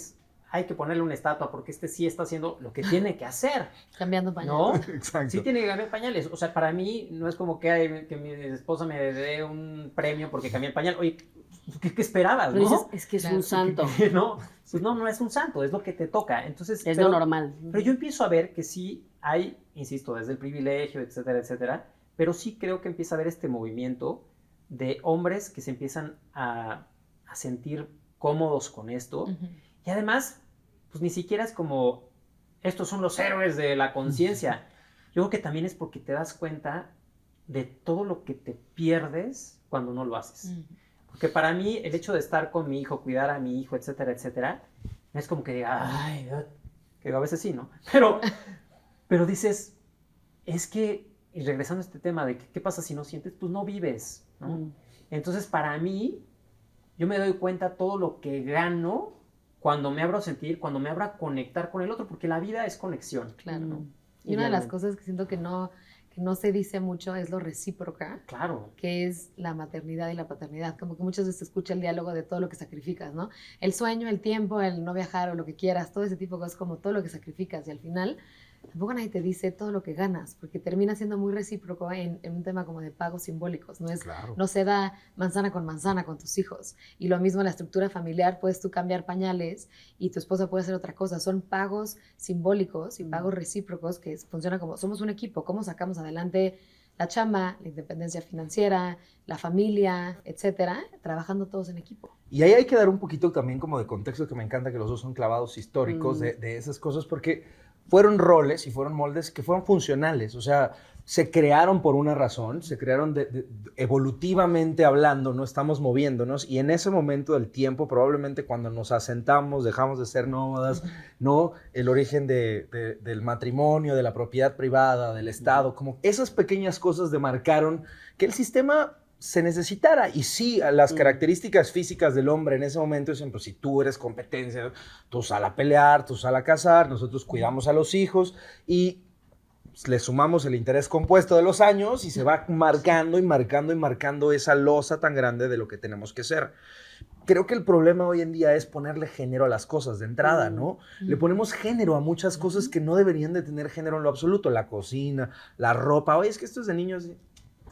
hay que ponerle una estatua porque este sí está haciendo lo que tiene que hacer. Cambiando pañales. ¿No? Exacto. Sí tiene que cambiar pañales. O sea, para mí no es como que mi esposa me dé un premio porque cambié el pañal. Oye, ¿qué esperabas, Pero no? dices, es que es un santo. No, pues no es un santo, es lo que te toca. Entonces, Es lo normal. Pero yo empiezo a ver que sí hay, insisto, desde el privilegio, etcétera, etcétera, pero sí creo que empieza a haber este movimiento de hombres que se empiezan a sentir cómodos con esto. Y además, pues ni siquiera es como, estos son los héroes de la conciencia. Yo creo que también es porque te das cuenta de todo lo que te pierdes cuando no lo haces. Porque para mí, el hecho de estar con mi hijo, cuidar a mi hijo, etcétera, etcétera, no es como que diga, que a veces sí, ¿no? Pero dices, es que, y regresando a este tema de que, ¿qué pasa si no sientes? Pues no vives, ¿no? Entonces, para mí, yo me doy cuenta todo lo que gano cuando me abro a sentir, cuando me abro a conectar con el otro, porque la vida es conexión. Claro. ¿no? Y una de las cosas que siento que no se dice mucho es lo recíproca, Claro. que es la maternidad y la paternidad. Como que muchas veces se escucha el diálogo de todo lo que sacrificas, ¿no? El sueño, el tiempo, el no viajar o lo que quieras, todo ese tipo de cosas, como todo lo que sacrificas. Y al final, tampoco nadie te dice todo lo que ganas, porque termina siendo muy recíproco en un tema como de pagos simbólicos. Claro. No se da manzana con tus hijos. Y lo mismo en la estructura familiar, puedes tú cambiar pañales y tu esposa puede hacer otra cosa. Son pagos simbólicos y pagos recíprocos que funcionan como, somos un equipo. ¿Cómo sacamos adelante la chamba, la independencia financiera, la familia, etcétera? Trabajando todos en equipo. Y ahí hay que dar un poquito también como de contexto, que me encanta que los dos son clavados históricos de esas cosas, porque fueron roles y fueron moldes que fueron funcionales, o sea, se crearon por una razón, se crearon evolutivamente hablando, no estamos moviéndonos, y en ese momento del tiempo, probablemente cuando nos asentamos, dejamos de ser nómadas, ¿no? El origen del matrimonio, de la propiedad privada, del Estado, como esas pequeñas cosas demarcaron que el sistema se necesitara. Y sí, las características físicas del hombre en ese momento dicen, pues si tú eres competencia, tú sal a pelear, tú sal a cazar, nosotros cuidamos a los hijos y le sumamos el interés compuesto de los años y se va marcando y marcando y marcando esa losa tan grande de lo que tenemos que ser. Creo que el problema hoy en día es ponerle género a las cosas de entrada, ¿no? Le ponemos género a muchas cosas que no deberían de tener género en lo absoluto. La cocina, la ropa. Oye, es que esto es de niños.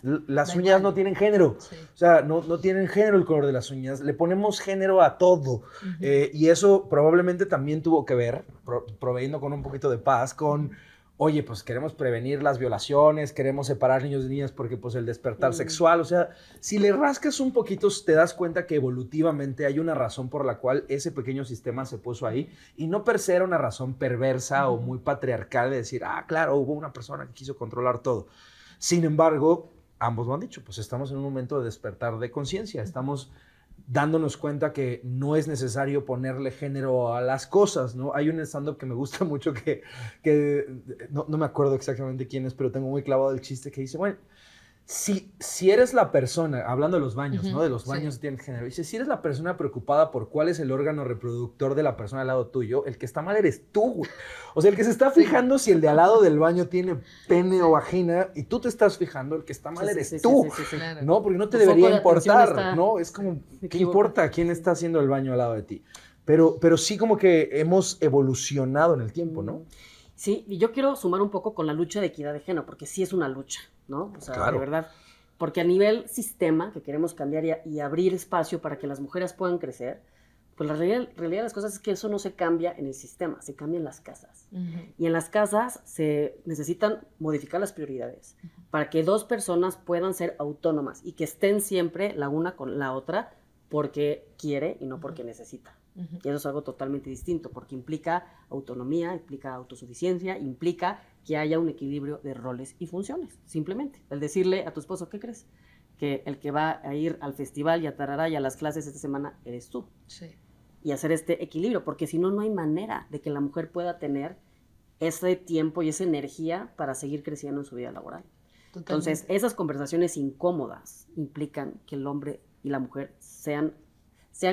Las uñas no tienen género, Sí. o sea, no tienen género el color de las uñas, le ponemos género a todo, y eso probablemente también tuvo que ver, proveyendo con un poquito de paz, con, oye, pues queremos prevenir las violaciones, queremos separar niños de niñas porque pues el despertar sexual, o sea, si le rascas un poquito te das cuenta que evolutivamente hay una razón por la cual ese pequeño sistema se puso ahí, y no per se era una razón perversa o muy patriarcal de decir, claro, hubo una persona que quiso controlar todo. Sin embargo, ambos lo han dicho, pues estamos en un momento de despertar de conciencia, estamos dándonos cuenta que no es necesario ponerle género a las cosas, ¿no? Hay un stand-up que me gusta mucho que no me acuerdo exactamente quién es, pero tengo muy clavado el chiste que dice, bueno, si eres la persona, hablando de los baños, ¿no? De los baños que tienen género, dice, si eres la persona preocupada por cuál es el órgano reproductor de la persona al lado tuyo, el que está mal eres tú, güey. O sea, el que se está fijando si el de al lado del baño tiene pene o vagina, y tú te estás fijando, el que está mal eres tú, Claro. ¿no? Porque no te Tu foco debería de atención importar, está ¿no? Es como, ¿qué equivocado. importa quién está haciendo el baño al lado de ti? Pero sí como que hemos evolucionado en el tiempo, ¿no? Sí, y yo quiero sumar un poco con la lucha de equidad de género, porque sí es una lucha, ¿no? O sea, Claro. de verdad. Porque a nivel sistema, que queremos cambiar y abrir espacio para que las mujeres puedan crecer, pues la realidad de las cosas es que eso no se cambia en el sistema, se cambia en las casas. Y en las casas se necesitan modificar las prioridades para que dos personas puedan ser autónomas y que estén siempre la una con la otra porque quiere y no porque necesita. Ujú. Y eso es algo totalmente distinto, porque implica autonomía, implica autosuficiencia, implica que haya un equilibrio de roles y funciones, simplemente. El decirle a tu esposo, ¿qué crees? Que el que va a ir al festival y a tarará y a las clases esta semana eres tú. Sí. Y hacer este equilibrio, porque si no, no hay manera de que la mujer pueda tener ese tiempo y esa energía para seguir creciendo en su vida laboral. Entonces, esas conversaciones incómodas implican que el hombre y la mujer sean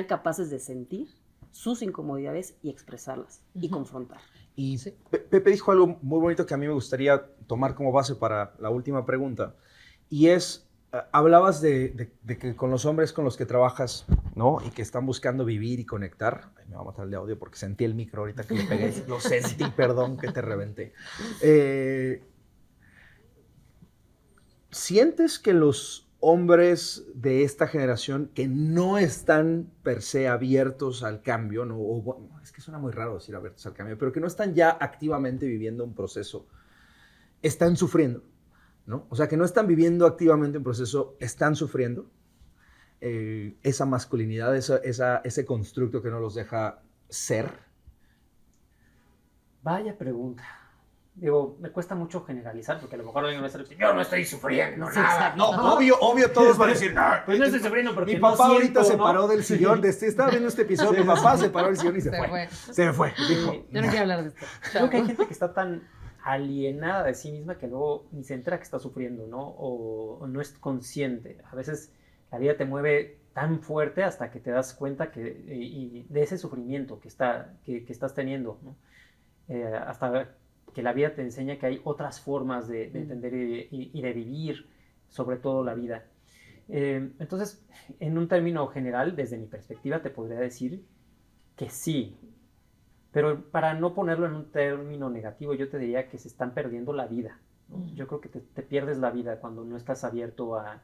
capaces de sentir sus incomodidades y expresarlas y Ujú. confrontar. Y Sí. Pepe dijo algo muy bonito que a mí me gustaría tomar como base para la última pregunta. Y es, hablabas de que con los hombres con los que trabajas, ¿no? Y que están buscando vivir y conectar. Ay, me va a matar el de audio porque sentí el micro ahorita que le pegué. Lo sentí, perdón que te reventé. ¿Sientes que los hombres de esta generación que no están per se abiertos al cambio, ¿no? O, bueno, es que suena muy raro decir abiertos al cambio, pero que no están ya activamente viviendo un proceso, están sufriendo, ¿no? O sea, que no están viviendo activamente un proceso, están sufriendo esa masculinidad, ese constructo que no los deja ser? Vaya pregunta. Digo, me cuesta mucho generalizar porque a lo mejor alguien va a decir, yo no estoy sufriendo Sí, nada. exacto. No, obvio todos van a decir, no, Pues no estoy sufriendo porque mi no papá ahorita siento, se ¿no? paró del sillón, estaba viendo este episodio, mi papá se paró del sillón y se fue. Se me fue, dijo. Yo no quiero hablar de esto. Creo que hay gente que está tan alienada de sí misma que luego ni se entera que está sufriendo, ¿no? O no es consciente. A veces la vida te mueve tan fuerte hasta que te das cuenta y de ese sufrimiento que estás teniendo, ¿no? Hasta que la vida te enseña que hay otras formas de entender y de vivir, sobre todo la vida. Entonces, en un término general, desde mi perspectiva, te podría decir que sí. Pero para no ponerlo en un término negativo, yo te diría que se están perdiendo la vida, ¿no? Yo creo que te pierdes la vida cuando no estás abierto a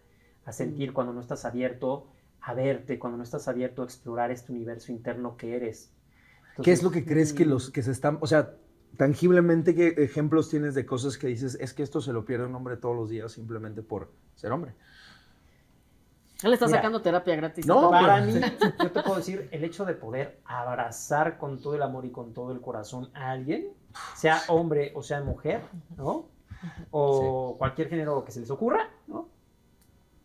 sentir, cuando no estás abierto a verte, cuando no estás abierto a explorar este universo interno que eres. Entonces, ¿Qué es lo que crees que los que se están, o sea, tangiblemente, qué ejemplos tienes de cosas que dices, es que esto se lo pierde un hombre todos los días simplemente por ser hombre? Él está Mira, sacando terapia gratis. no, para pero- mí, yo te puedo decir, el hecho de poder abrazar con todo el amor y con todo el corazón a alguien, sea hombre o sea mujer, ¿no? O cualquier género que se les ocurra, ¿no?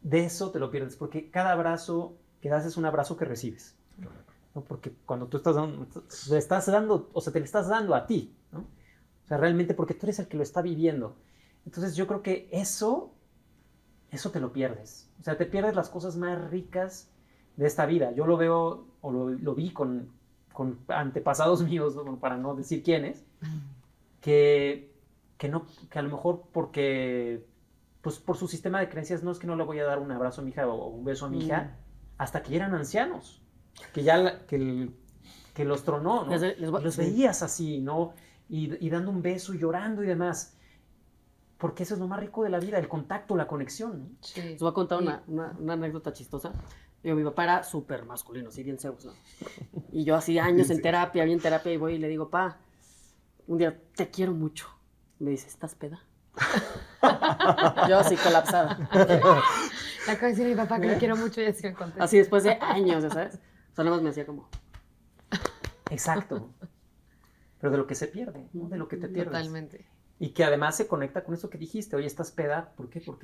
De eso te lo pierdes, porque cada abrazo que das es un abrazo que recibes, ¿no? Porque cuando tú le estás dando, o sea, te le estás dando a ti, ¿no? O sea, realmente porque tú eres el que lo está viviendo. Entonces yo creo que eso te lo pierdes. O sea, te pierdes las cosas más ricas de esta vida. Yo lo veo, o lo vi con antepasados míos, ¿no? Bueno, para no decir quiénes, que a lo mejor porque, pues por su sistema de creencias, no es que no le voy a dar un abrazo a mi hija o un beso a mi hija, hasta que ya eran ancianos, que ya que los tronó, ¿no? Los veías así, ¿no? Y dando un beso y llorando y demás. Porque eso es lo más rico de la vida, el contacto, la conexión, ¿no? Sí. Les voy a contar una anécdota chistosa. Digo, mi papá era súper masculino, así bien Zeus, ¿no? Y yo así años en terapia, y voy y le digo, pa, un día te quiero mucho. Me dice, ¿estás peda? Yo así colapsada. Le acabo de decir a mi papá que lo quiero mucho y así me contesta. Así después de años, ya ¿sabes? O sea, nada más me hacía como... Exacto. Pero de lo que se pierde, ¿no? De lo que te pierdes. Totalmente. Y que además se conecta con eso que dijiste, oye, ¿estás peda? ¿Por qué? ¿Por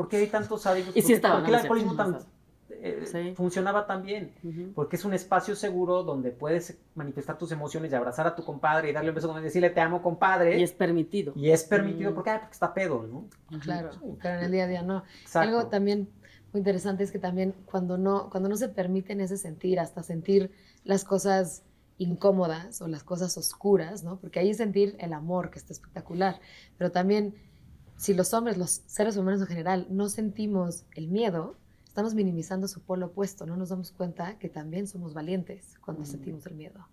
qué hay tantos hábitos? Y sí estaba, ¿Por qué no, el no, alcoholismo sí. Sí. funcionaba tan bien? Porque es un espacio seguro donde puedes manifestar tus emociones y abrazar a tu compadre y darle un beso como decirle, te amo, compadre. Y es permitido. Y es permitido porque está pedo, ¿no? Claro, pero en el día a día no. Exacto. Algo también muy interesante es que también cuando no se permiten ese sentir, hasta sentir las cosas incómodas o las cosas oscuras, ¿no? Porque ahí sentir el amor, que está espectacular, pero también si los hombres, los seres humanos en general, no sentimos el miedo, estamos minimizando su polo opuesto, no nos damos cuenta que también somos valientes cuando sentimos el miedo.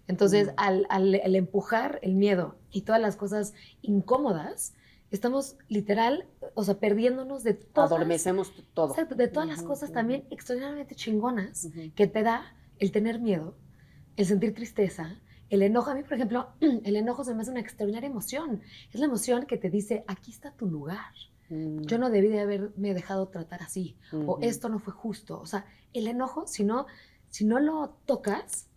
Entonces, al empujar el miedo y todas las cosas incómodas, estamos literal, o sea, perdiéndonos de todas, Adormecemos todo. exacto, de todas las cosas también extraordinariamente chingonas que te da el tener miedo, el sentir tristeza, el enojo. A mí, por ejemplo, el enojo se me hace una extraordinaria emoción. Es la emoción que te dice, aquí está tu lugar. Yo no debí de haberme dejado tratar así, o Ujú. esto no fue justo. O sea, el enojo, si no lo tocas,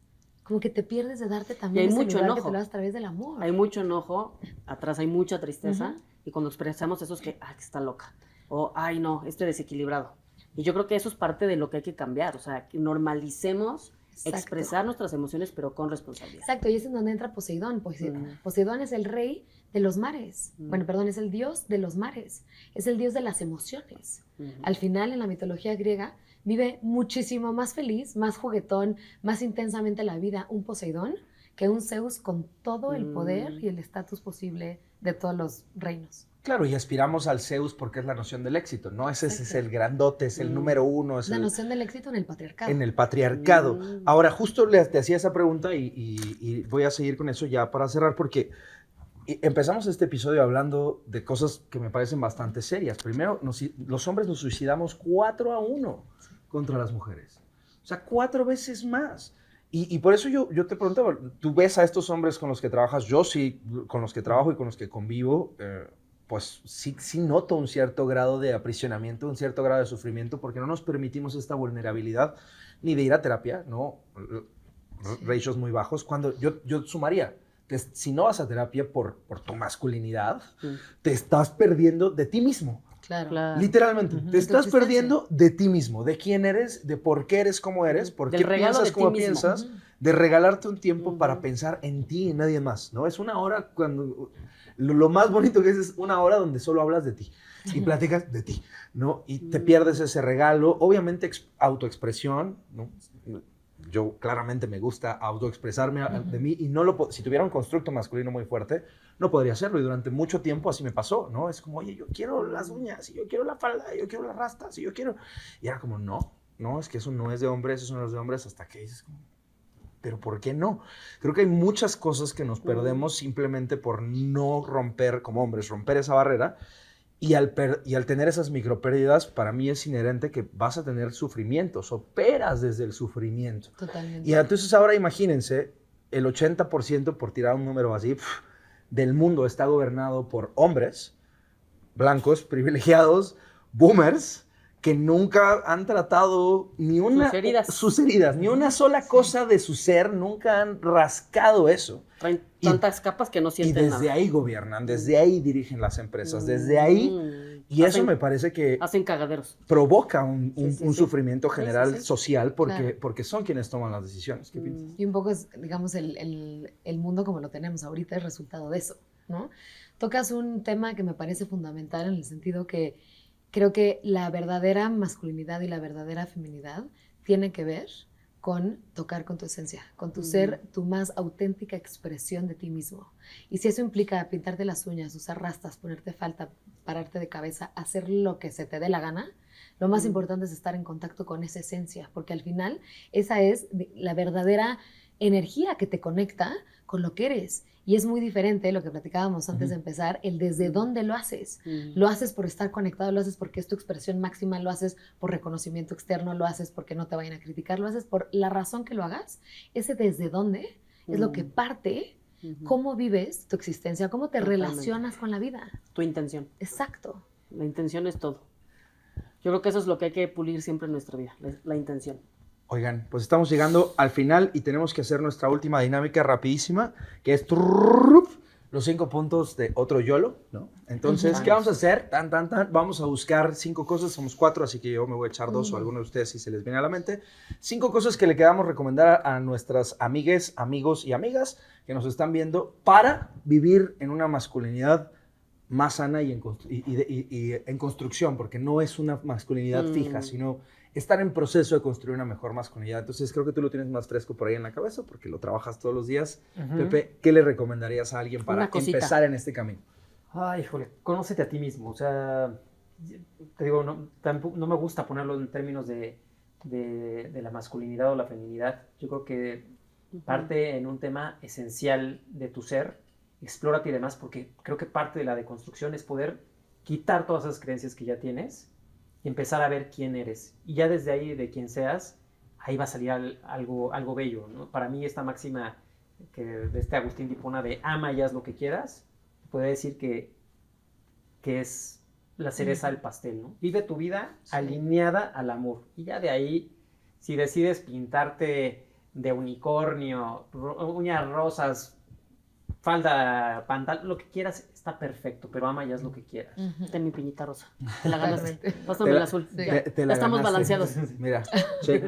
como que te pierdes de darte también hay ese mucho lugar que enojo. te lo das a través del amor. Hay mucho enojo, atrás hay mucha tristeza, Ujú. y cuando expresamos eso es que, que está loca, o, ay, no, estoy desequilibrado. Y yo creo que eso es parte de lo que hay que cambiar, o sea, que normalicemos Exacto. expresar nuestras emociones, pero con responsabilidad. Exacto, y es en donde entra Poseidón. Poseidón es el rey de los mares. Bueno, perdón, es el dios de los mares. Es el dios de las emociones. Al final, en la mitología griega, vive muchísimo más feliz, más juguetón, más intensamente la vida un Poseidón que un Zeus con todo el poder y el estatus posible de todos los reinos. Claro, y aspiramos al Zeus porque es la noción del éxito, ¿no? Ese es Exacto. el grandote, es el número uno, es La noción del éxito en el patriarcado. en el patriarcado. Ahora, justo te hacía esa pregunta y voy a seguir con eso ya para cerrar porque empezamos este episodio hablando de cosas que me parecen bastante serias. Primero, los hombres nos suicidamos 4-1 contra las mujeres. O sea, 4 veces más. Y por eso yo te preguntaba, tú ves a estos hombres con los que trabajas, yo sí, con los que trabajo y con los que convivo, pues sí noto un cierto grado de aprisionamiento, un cierto grado de sufrimiento, porque no nos permitimos esta vulnerabilidad ni de ir a terapia, ¿no? Ratios muy bajos, cuando yo sumaría, si no vas a terapia por tu masculinidad, te estás perdiendo de ti mismo. Claro. Literalmente, te estás existencia. perdiendo de ti mismo, de quién eres, de por qué eres como eres, por Del qué regalo piensas de ti como mismo. piensas, de regalarte un tiempo para pensar en ti y en nadie más, ¿no? Es una hora cuando... Lo más bonito que es una hora donde solo hablas de ti y platicas de ti, ¿no? Y te pierdes ese regalo. Obviamente, autoexpresión, ¿no? Yo claramente me gusta autoexpresarme de mí y si tuviera un constructo masculino muy fuerte, no podría hacerlo. Y durante mucho tiempo así me pasó, ¿no? Es como, oye, yo quiero las uñas, y yo quiero la falda, y yo quiero las rastas, y yo quiero... Y era como, no, es que eso no es de hombres, eso no es de hombres, hasta que dices como... Pero ¿por qué no? Creo que hay muchas cosas que nos perdemos simplemente por no romper, como hombres, romper esa barrera. Y al tener esas micropérdidas, para mí es inherente que vas a tener sufrimientos, operas desde el sufrimiento. Totalmente. Y entonces ahora imagínense, el 80%, por tirar un número así, del mundo está gobernado por hombres, blancos, privilegiados, boomers, que nunca han tratado ni una... Sus heridas. Ni una sola cosa de su ser, nunca han rascado eso. Traen tantas capas que no Y sienten desde nada. ahí gobiernan, desde ahí dirigen las empresas, desde ahí... Y eso me parece que Hacen cagaderos. provoca un Sí. sufrimiento general Sí. social porque, Claro. porque son quienes toman las decisiones. ¿Qué piensas? Y un poco es, digamos, el mundo como lo tenemos ahorita es resultado de eso, ¿no? Tocas un tema que me parece fundamental en el sentido que creo que la verdadera masculinidad y la verdadera feminidad tienen que ver con tocar con tu esencia, con tu ser, tu más auténtica expresión de ti mismo. Y si eso implica pintarte las uñas, usar rastas, ponerte falda, pararte de cabeza, hacer lo que se te dé la gana, lo más importante es estar en contacto con esa esencia, porque al final esa es la verdadera energía que te conecta con lo que eres. Y es muy diferente lo que platicábamos antes de empezar, el desde dónde lo haces. Lo haces por estar conectado, lo haces porque es tu expresión máxima, lo haces por reconocimiento externo, lo haces porque no te vayan a criticar, lo haces por la razón que lo hagas. Ese desde dónde es lo que parte cómo vives tu existencia, cómo te relacionas con la vida. Tu intención. Exacto. La intención es todo. Yo creo que eso es lo que hay que pulir siempre en nuestra vida, la intención. Oigan, pues estamos llegando al final y tenemos que hacer nuestra última dinámica rapidísima, que es los 5 puntos de otro YOLO, ¿no? Entonces, ¿qué vamos a hacer? Vamos a buscar 5 cosas, somos 4, así que yo me voy a echar 2 o alguno de ustedes si se les viene a la mente. 5 cosas que le queramos recomendar a nuestras amigues, amigos y amigas que nos están viendo para vivir en una masculinidad más sana y en construcción, porque no es una masculinidad fija, sino estar en proceso de construir una mejor masculinidad. Entonces creo que tú lo tienes más fresco por ahí en la cabeza, porque lo trabajas todos los días. Pepe, ¿qué le recomendarías a alguien para empezar en este camino? Ay, híjole, conócete a ti mismo. O sea, te digo, no me gusta ponerlo en términos de la masculinidad o la feminidad. Yo creo que parte en un tema esencial de tu ser, explórate y demás, porque creo que parte de la deconstrucción es poder quitar todas esas creencias que ya tienes y empezar a ver quién eres. Y ya desde ahí, de quién seas, ahí va a salir algo bello, ¿no? Para mí esta máxima de Agustín de Hipona de ama y haz lo que quieras, podría decir que es la cereza del pastel, ¿no? Vive tu vida alineada al amor. Y ya de ahí, si decides pintarte de unicornio, uñas rosas, falda, pantalón, lo que quieras, está perfecto, pero ama ya es lo que quieras. De mi piñita rosa. Te la ganaste. Totalmente. Pásame el azul. Sí. Ya. Te Ya estamos ganaste. balanceados. Mira, check.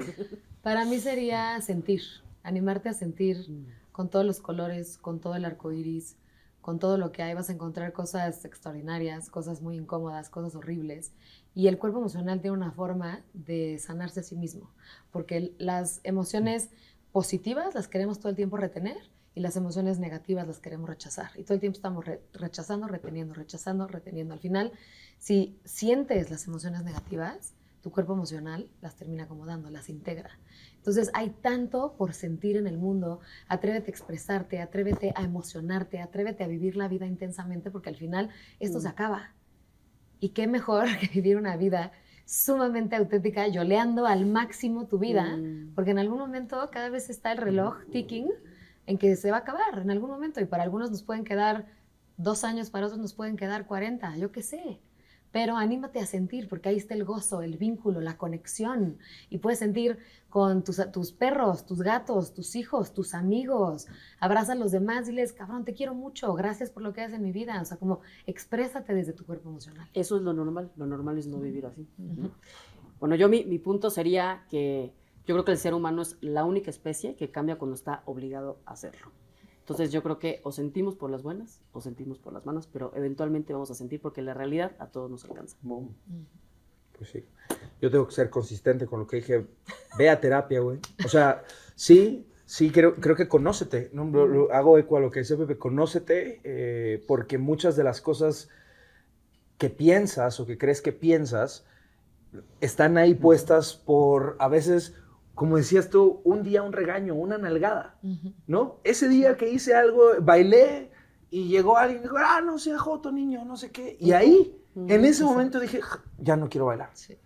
Para mí sería sentir, animarte a sentir con todos los colores, con todo el arco iris, con todo lo que hay. Vas a encontrar cosas extraordinarias, cosas muy incómodas, cosas horribles. Y el cuerpo emocional tiene una forma de sanarse a sí mismo, porque las emociones positivas las queremos todo el tiempo retener y las emociones negativas las queremos rechazar. Y todo el tiempo estamos rechazando, reteniendo, rechazando, reteniendo. Al final, si sientes las emociones negativas, tu cuerpo emocional las termina acomodando, las integra. Entonces hay tanto por sentir en el mundo. Atrévete a expresarte, atrévete a emocionarte, atrévete a vivir la vida intensamente, porque al final esto se acaba. Y qué mejor que vivir una vida sumamente auténtica, yoleando al máximo tu vida, porque en algún momento cada vez está el reloj ticking en que se va a acabar, en algún momento, y para algunos nos pueden quedar 2 años, para otros nos pueden quedar 40, yo qué sé. Pero anímate a sentir, porque ahí está el gozo, el vínculo, la conexión. Y puedes sentir con tus perros, tus gatos, tus hijos, tus amigos. Abraza a los demás, diles, cabrón, te quiero mucho, gracias por lo que haces en mi vida. O sea, como exprésate desde tu cuerpo emocional. Eso es lo normal es no vivir así. Bueno, mi punto sería que yo creo que el ser humano es la única especie que cambia cuando está obligado a hacerlo. Entonces yo creo que o sentimos por las buenas o sentimos por las malas, pero eventualmente vamos a sentir porque la realidad a todos nos alcanza. Pues sí. Yo tengo que ser consistente con lo que dije. Ve a terapia, güey. O sea, sí, creo que conócete. ¿No? Hago eco a lo que decía Pepe. Conócete, porque muchas de las cosas que piensas o que crees que piensas están ahí puestas por, a veces, como decías tú, un día un regaño, una nalgada, ¿no? Ese día que hice algo, bailé y llegó alguien y dijo, no sea joto, niño, no sé qué. Y ahí, en ese momento dije, ya no quiero bailar. Sí.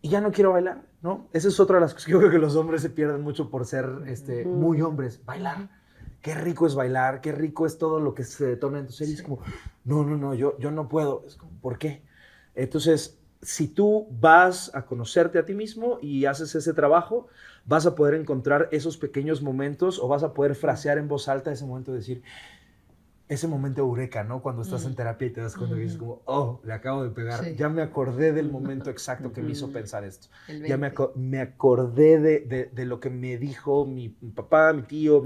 Y ya no quiero bailar, ¿no? Esa es otra de las cosas que yo creo que los hombres se pierden mucho por ser muy hombres. Bailar. Qué rico es bailar, qué rico es todo lo que se detona en tu serie. Es como, no, yo no puedo. Es como, ¿por qué? Entonces, si tú vas a conocerte a ti mismo y haces ese trabajo, vas a poder encontrar esos pequeños momentos o vas a poder frasear en voz alta ese momento de decir, ese momento eureka, ¿no? Cuando estás en terapia y te das cuenta que dices como, le acabo de pegar. Sí. Ya me acordé del momento exacto que me hizo pensar esto. El Ya 20. me acordé de lo que me dijo mi papá, mi tío,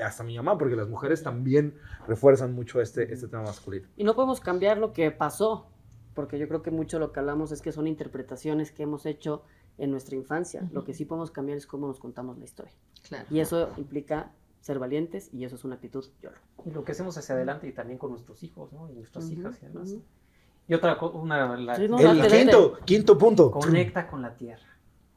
hasta mi mamá, porque las mujeres también refuerzan mucho este tema masculino. Y no podemos cambiar lo que pasó, porque yo creo que mucho lo que hablamos es que son interpretaciones que hemos hecho en nuestra infancia. Lo que sí podemos cambiar es cómo nos contamos la historia. Claro. Y eso implica ser valientes y eso es una actitud YOLO. Y lo que hacemos hacia adelante y también con nuestros hijos, ¿no? Y nuestras hijas y demás. Y otra cosa, Sí, no, El date. quinto punto. conecta con la tierra.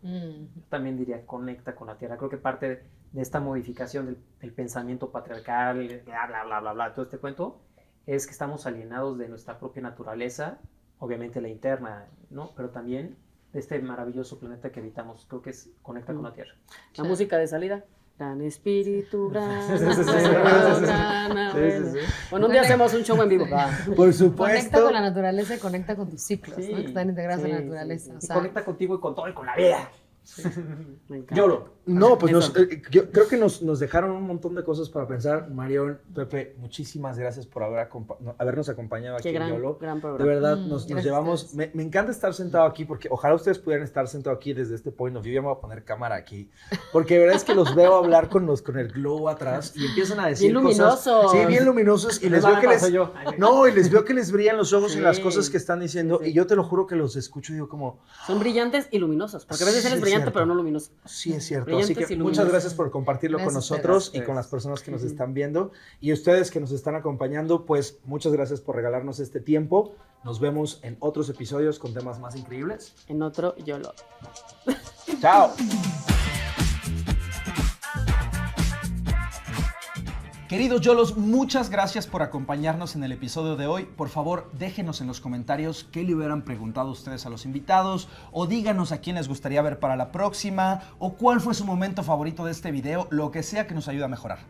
Mm. Yo también diría, conecta con la tierra. Creo que parte de esta modificación del pensamiento patriarcal, bla, todo este cuento, es que estamos alienados de nuestra propia naturaleza, obviamente la interna, ¿no? Pero también de este maravilloso planeta que habitamos. Creo que conecta con la tierra. La música de salida. Gran espíritu, gran Sí. Bueno, un día hacemos un show en vivo. Va. Por supuesto. Conecta con la naturaleza y conecta con tus ciclos, ¿no? Que están integrados en la Sí, naturaleza. sí. O Y sea, conecta contigo y con todo y con la vida. Me encanta. YOLO. No, pues Eso. yo creo que nos dejaron un montón de cosas para pensar. Marión, Pepe, muchísimas gracias por habernos acompañado aquí Qué en YOLO. gran De programa. verdad, nos gracias a llevamos... ustedes. Me encanta estar sentado aquí porque ojalá ustedes pudieran estar sentados aquí desde este point of view. Ya me voy a poner cámara aquí. Porque de verdad es que los veo hablar con el glow atrás y empiezan a decir Bien cosas... luminosos. Sí, bien luminosos. Y les veo que les... yo. No, y les veo que les brillan los ojos en las Sí. cosas que están diciendo. Y yo te lo juro que los escucho y digo como... Son brillantes y luminosos, porque a veces Sí, eres es brillante cierto. pero no luminoso. Sí, es cierto. Brillantes Así que y muchas luminosos. gracias por compartirlo con Gracias a nosotros ustedes. y con las personas que nos están viendo. Y ustedes que nos están acompañando, pues muchas gracias por regalarnos este tiempo. Nos vemos en otros episodios con temas más increíbles. En otro YOLO. ¡Chao! Queridos Yolos, muchas gracias por acompañarnos en el episodio de hoy. Por favor, déjenos en los comentarios qué le hubieran preguntado ustedes a los invitados, o díganos a quién les gustaría ver para la próxima, o cuál fue su momento favorito de este video, lo que sea que nos ayude a mejorar.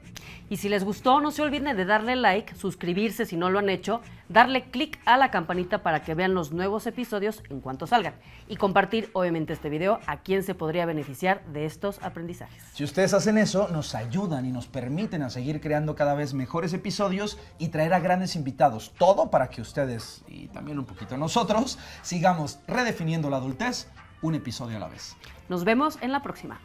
Y si les gustó, no se olviden de darle like, suscribirse si no lo han hecho, darle clic a la campanita para que vean los nuevos episodios en cuanto salgan y compartir obviamente este video a quien se podría beneficiar de estos aprendizajes. Si ustedes hacen eso, nos ayudan y nos permiten a seguir creando cada vez mejores episodios y traer a grandes invitados. Todo para que ustedes, y también un poquito nosotros, sigamos redefiniendo la adultez un episodio a la vez. Nos vemos en la próxima.